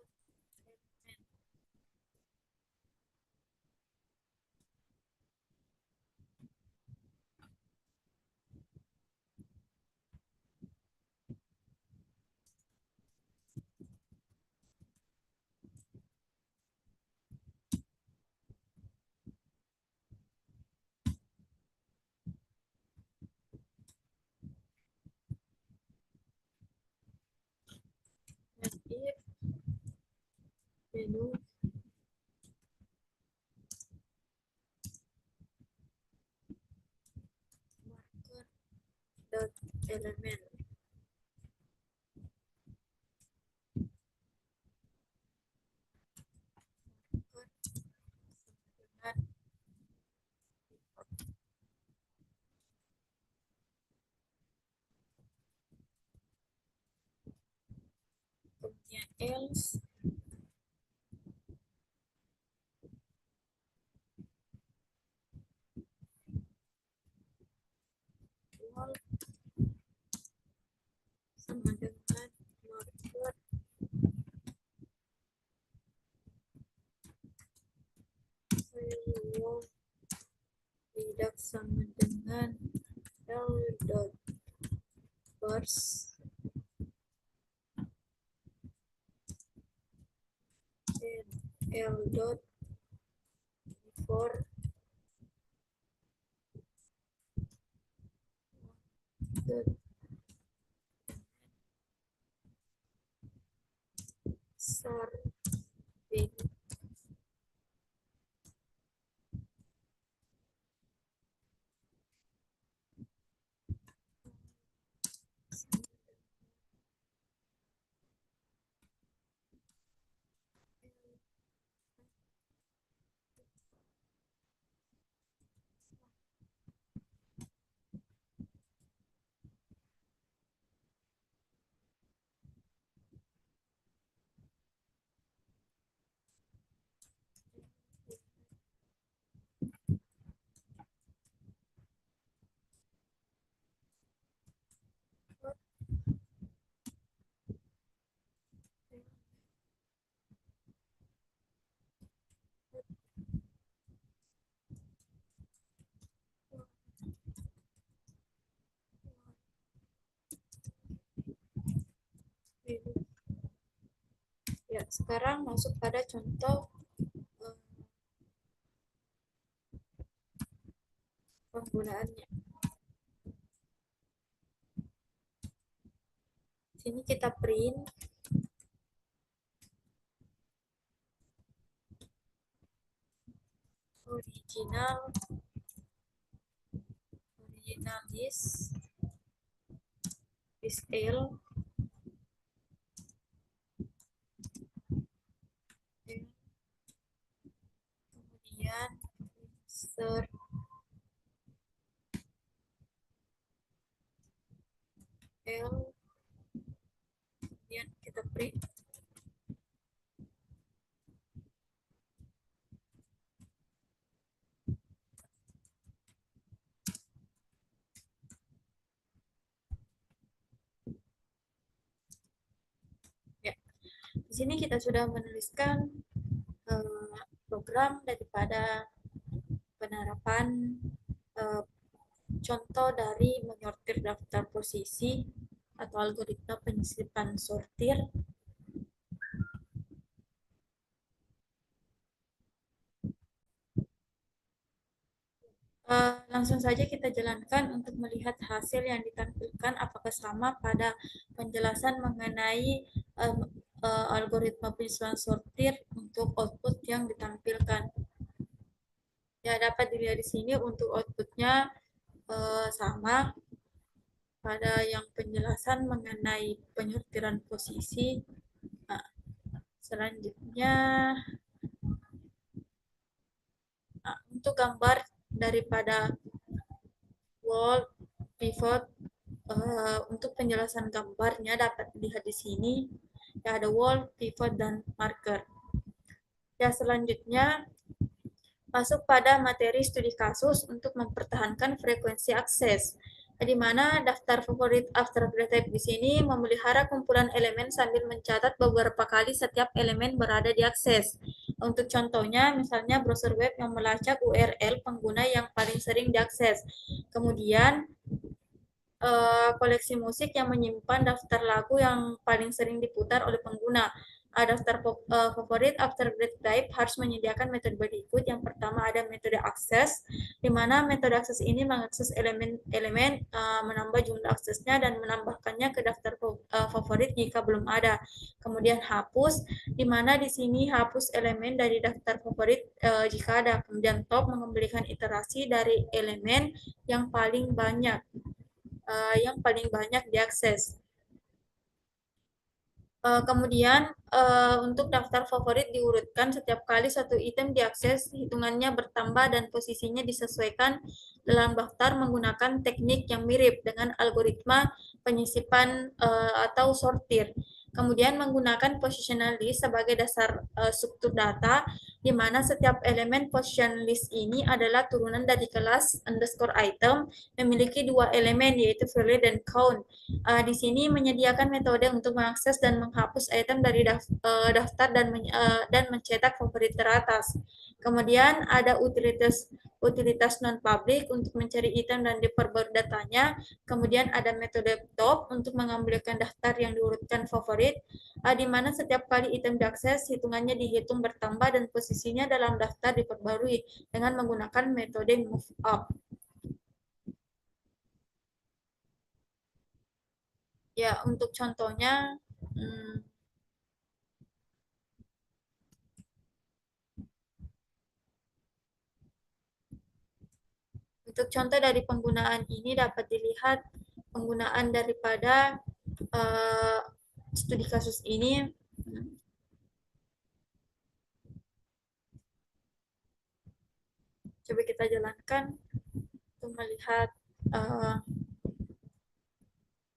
elemen. Kemudian else wall sama dengan marker wall tidak sama dengan l dot first and l dot before dot sorting. Ya, sekarang masuk pada contoh eh, penggunaannya. Sini kita print original is L and kemudian insert L, kemudian kita print. Ya, di sini kita sudah menuliskan program daripada penerapan eh, contoh dari menyortir daftar posisi atau algoritma penyisipan sortir. Langsung saja kita jalankan untuk melihat hasil yang ditampilkan apakah sama pada penjelasan mengenai algoritma penyusunan sortir untuk output yang ditampilkan. Ya, dapat dilihat di sini untuk outputnya sama pada yang penjelasan mengenai penyortiran posisi. Nah, selanjutnya, untuk gambar daripada wall pivot, untuk penjelasan gambarnya dapat dilihat di sini. Ya, ada wall, pivot, dan marker. Ya, selanjutnya masuk pada materi studi kasus untuk mempertahankan frekuensi akses, di mana daftar favorit abstract type di sini memelihara kumpulan elemen sambil mencatat beberapa kali setiap elemen berada di akses. Untuk contohnya, misalnya browser web yang melacak URL pengguna yang paling sering diakses. Kemudian, koleksi musik yang menyimpan daftar lagu yang paling sering diputar oleh pengguna. Daftar favorit after grade type harus menyediakan metode berikut. Yang pertama ada metode akses, di mana metode akses ini mengakses elemen-elemen, menambah jumlah aksesnya dan menambahkannya ke daftar favorit jika belum ada. Kemudian hapus, di mana di sini hapus elemen dari daftar favorit jika ada. Kemudian top, mengembalikan iterasi dari elemen yang paling banyak. yang paling banyak diakses. Kemudian untuk daftar favorit diurutkan setiap kali satu item diakses, hitungannya bertambah dan posisinya disesuaikan dalam daftar menggunakan teknik yang mirip dengan algoritma penyisipan atau sortir. Kemudian menggunakan positional list sebagai dasar struktur data, di mana setiap elemen position list ini adalah turunan dari kelas underscore item, memiliki dua elemen yaitu value dan count. Di sini menyediakan metode untuk mengakses dan menghapus item dari daftar dan mencetak favorit teratas. Kemudian ada utilitas utilitas non-public untuk mencari item dan diperbarui datanya. Kemudian ada metode top untuk mengambilkan daftar yang diurutkan favorit, di mana setiap kali item diakses, hitungannya dihitung bertambah dan posisinya dalam daftar diperbarui dengan menggunakan metode move up. Ya, untuk contohnya, hmm, untuk contoh dari penggunaan ini dapat dilihat penggunaan daripada uh, studi kasus ini. Coba kita jalankan untuk melihat uh,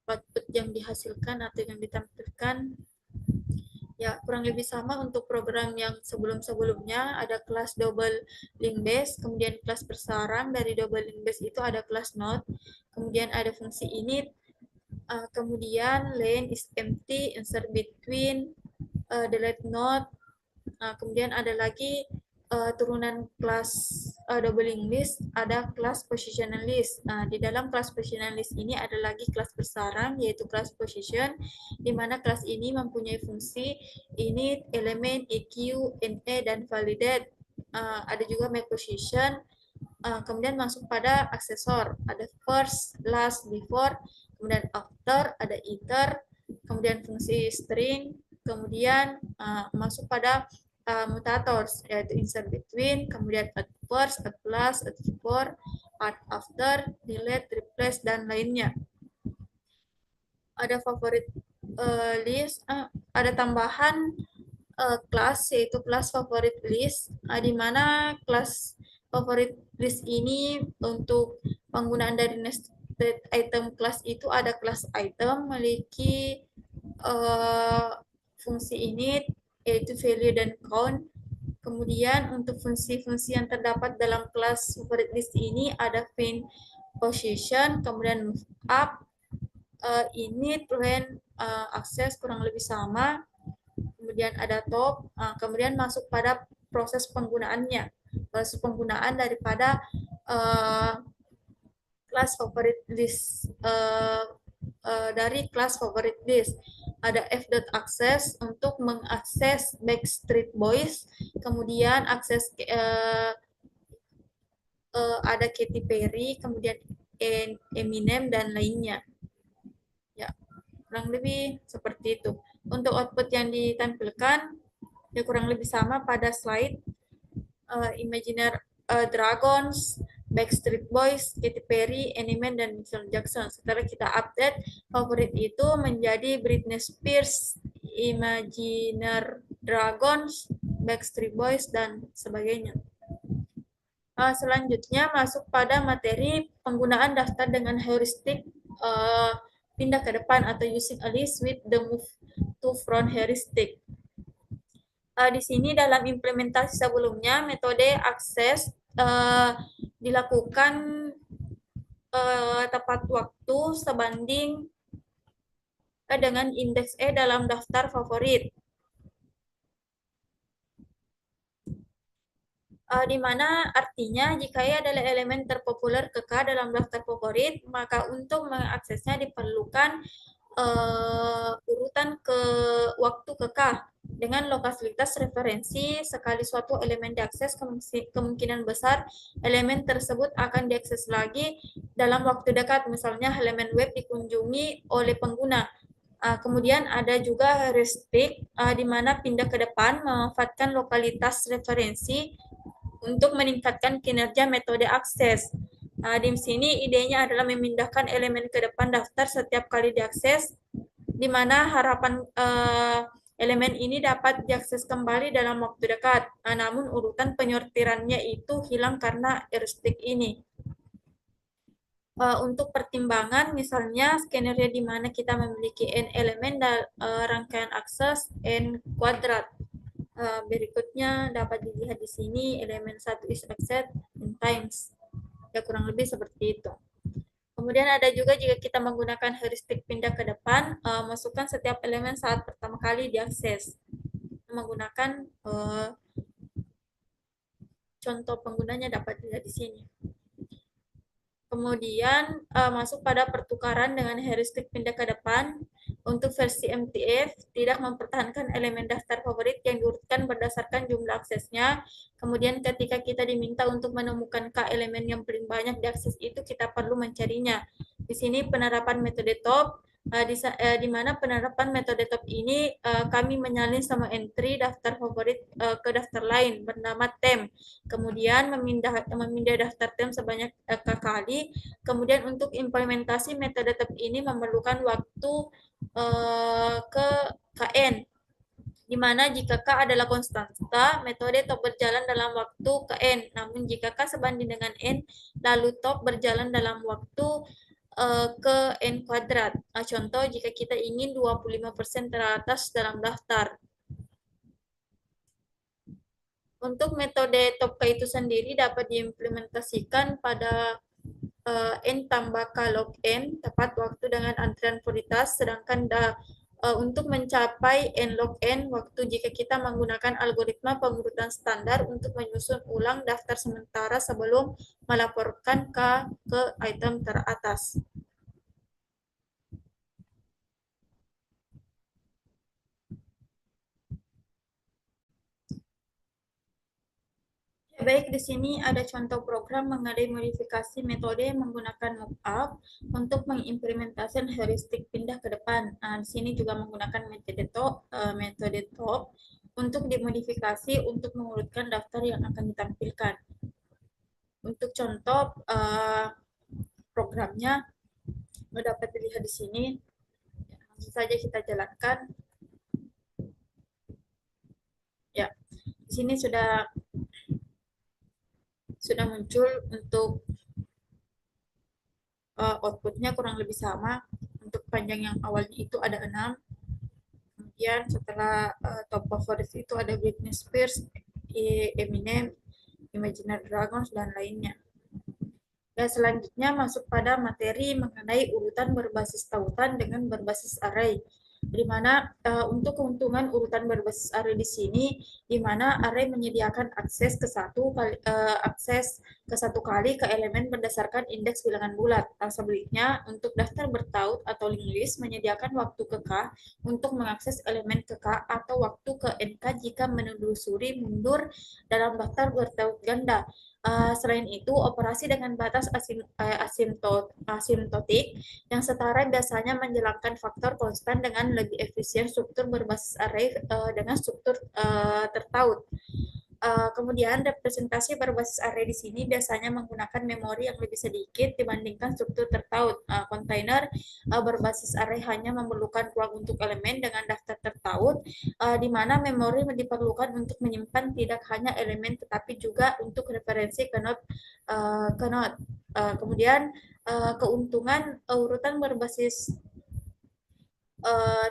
output yang dihasilkan atau yang ditampilkan. Ya, kurang lebih sama untuk program yang sebelum-sebelumnya, ada kelas double link base, kemudian kelas bersarang. Dari double link base itu ada kelas node, kemudian ada fungsi init, kemudian len is empty, insert between, delete node. Kemudian ada lagi turunan kelas doubling list, ada kelas positional list. Nah, di dalam kelas positional list ini ada lagi kelas bersarang, yaitu kelas position, di mana kelas ini mempunyai fungsi init, element, EQ, NA, dan validate. Ada juga make position, kemudian masuk pada aksesor, ada first, last, before, kemudian after, ada iter, kemudian fungsi string, kemudian masuk pada mutators, yaitu insert between, kemudian at first, at last, at before, at after, delete, replace, dan lainnya. Ada favorit list, ada tambahan kelas, yaitu kelas favorit list, di mana kelas favorit list ini untuk penggunaan dari nested item class itu ada kelas item memiliki fungsi init yaitu value dan count. Kemudian untuk fungsi-fungsi yang terdapat dalam kelas favorit list ini ada find position, kemudian move up, init, when, access kurang lebih sama, kemudian ada top, kemudian masuk pada proses penggunaannya, proses penggunaan daripada kelas favorit list, dari kelas favorit list. Ada f.access untuk mengakses Backstreet Boys, kemudian akses ada Katy Perry, kemudian Eminem, dan lainnya. Ya, kurang lebih seperti itu. Untuk output yang ditampilkan, ya kurang lebih sama pada slide. Imaginer Dragons, Backstreet Boys, Katy Perry, Eminem, dan Michael Jackson. Setelah kita update, favorit itu menjadi Britney Spears, Imaginer Dragons, Backstreet Boys, dan sebagainya. Selanjutnya masuk pada materi penggunaan daftar dengan heuristik pindah ke depan atau using a list with the move to front heuristic. Di sini dalam implementasi sebelumnya metode akses dilakukan tepat waktu sebanding dengan indeks E dalam daftar favorit. Di mana artinya jika E adalah elemen terpopuler ke K dalam daftar favorit, maka untuk mengaksesnya diperlukan urutan ke waktu ke K dengan lokalitas referensi. Sekali suatu elemen diakses, kemungkinan besar elemen tersebut akan diakses lagi dalam waktu dekat, misalnya elemen web dikunjungi oleh pengguna. Kemudian ada juga heuristik, di mana pindah ke depan memanfaatkan lokalitas referensi untuk meningkatkan kinerja metode akses. Di sini idenya adalah memindahkan elemen ke depan daftar setiap kali diakses, di mana harapan elemen ini dapat diakses kembali dalam waktu dekat. Namun urutan penyortirannya itu hilang karena heuristik ini. Untuk pertimbangan, misalnya skenario di mana kita memiliki n elemen dan rangkaian akses n kuadrat. Berikutnya dapat dilihat di sini elemen satu is accessed n times. Ya, kurang lebih seperti itu. Kemudian ada juga jika kita menggunakan heuristik pindah ke depan, masukkan setiap elemen saat pertama kali diakses. Menggunakan contoh penggunanya dapat dilihat di sini. Kemudian masuk pada pertukaran dengan heuristik pindah ke depan. Untuk versi MTF tidak mempertahankan elemen daftar favorit yang diurutkan berdasarkan jumlah aksesnya. Kemudian ketika kita diminta untuk menemukan K elemen yang paling banyak diakses itu, kita perlu mencarinya. Di sini penerapan metode top, di mana penerapan metode top ini kami menyalin sama entry daftar favorit ke daftar lain bernama tem. Kemudian memindah daftar tem sebanyak K kali. Kemudian untuk implementasi metode top ini memerlukan waktu ke KN, di mana jika K adalah konstanta, metode top berjalan dalam waktu KN. Namun jika K sebanding dengan N, lalu top berjalan dalam waktu ke N kuadrat. Contoh, jika kita ingin 25% teratas dalam daftar. Untuk metode top K itu sendiri dapat diimplementasikan pada N tambah K log N, tepat waktu dengan antrian prioritas, sedangkan untuk mencapai N log N waktu jika kita menggunakan algoritma pengurutan standar untuk menyusun ulang daftar sementara sebelum melaporkan K ke item teratas. Baik, di sini ada contoh program mengenai modifikasi metode menggunakan mockup untuk mengimplementasikan heuristik pindah ke depan. Di sini juga menggunakan metode top untuk dimodifikasi untuk mengurutkan daftar yang akan ditampilkan. Untuk contoh programnya dapat dilihat di sini. Langsung saja kita jalankan. Ya, di sini sudah muncul untuk outputnya kurang lebih sama. Untuk panjang yang awalnya itu ada 6. Kemudian setelah top favorit itu ada Britney Spears, Eminem, Imagine Dragons, dan lainnya. Dan selanjutnya masuk pada materi mengenai urutan berbasis tautan dengan berbasis array. Di mana untuk keuntungan urutan berbasis array di sini, di mana array menyediakan akses ke satu kali ke elemen berdasarkan indeks bilangan bulat. Sebaliknya, untuk daftar bertaut atau linked list menyediakan waktu ke K untuk mengakses elemen ke K atau waktu ke NK jika menelusuri mundur dalam daftar bertaut ganda. Selain itu, operasi dengan batas asimtotik yang setara biasanya menjalankan faktor konstan dengan lebih efisien struktur berbasis array dengan struktur tertaut. Kemudian representasi berbasis array di sini biasanya menggunakan memori yang lebih sedikit dibandingkan struktur tertaut. Kontainer berbasis array hanya memerlukan ruang untuk elemen dengan daftar tertaut, di mana memori diperlukan untuk menyimpan tidak hanya elemen tetapi juga untuk referensi ke node. Kemudian keuntungan urutan berbasis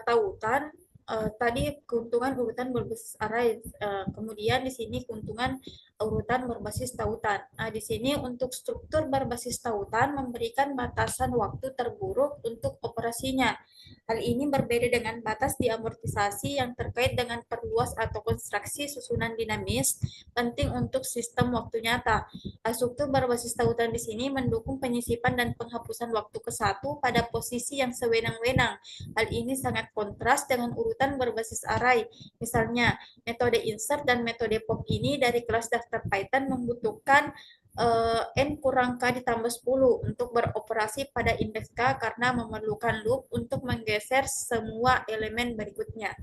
tautan. Tadi keuntungan urutan berbasis array. Kemudian di sini keuntungan urutan berbasis tautan. Di sini untuk struktur berbasis tautan memberikan batasan waktu terburuk untuk operasinya. Hal ini berbeda dengan batas diamortisasi yang terkait dengan perluas atau konstruksi susunan dinamis penting untuk sistem waktu nyata. Struktur berbasis tautan di sini mendukung penyisipan dan penghapusan waktu ke satu pada posisi yang sewenang-wenang. Hal ini sangat kontras dengan urutan berbasis array. Misalnya, metode insert dan metode pop ini dari kelas daftar Python membutuhkan N kurang K ditambah 10 untuk beroperasi pada indeks K karena memerlukan loop untuk menggeser semua elemen berikutnya.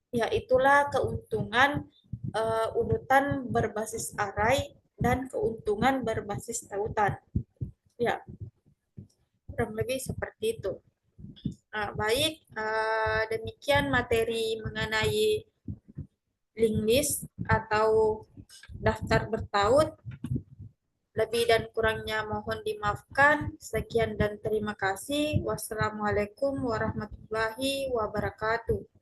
Ya, itulah keuntungan urutan berbasis array dan keuntungan berbasis tautan. Ya, kurang lebih seperti itu. Baik, demikian materi mengenai link list atau daftar bertaut. Lebih dan kurangnya mohon dimaafkan. Sekian dan terima kasih. Wassalamualaikum warahmatullahi wabarakatuh.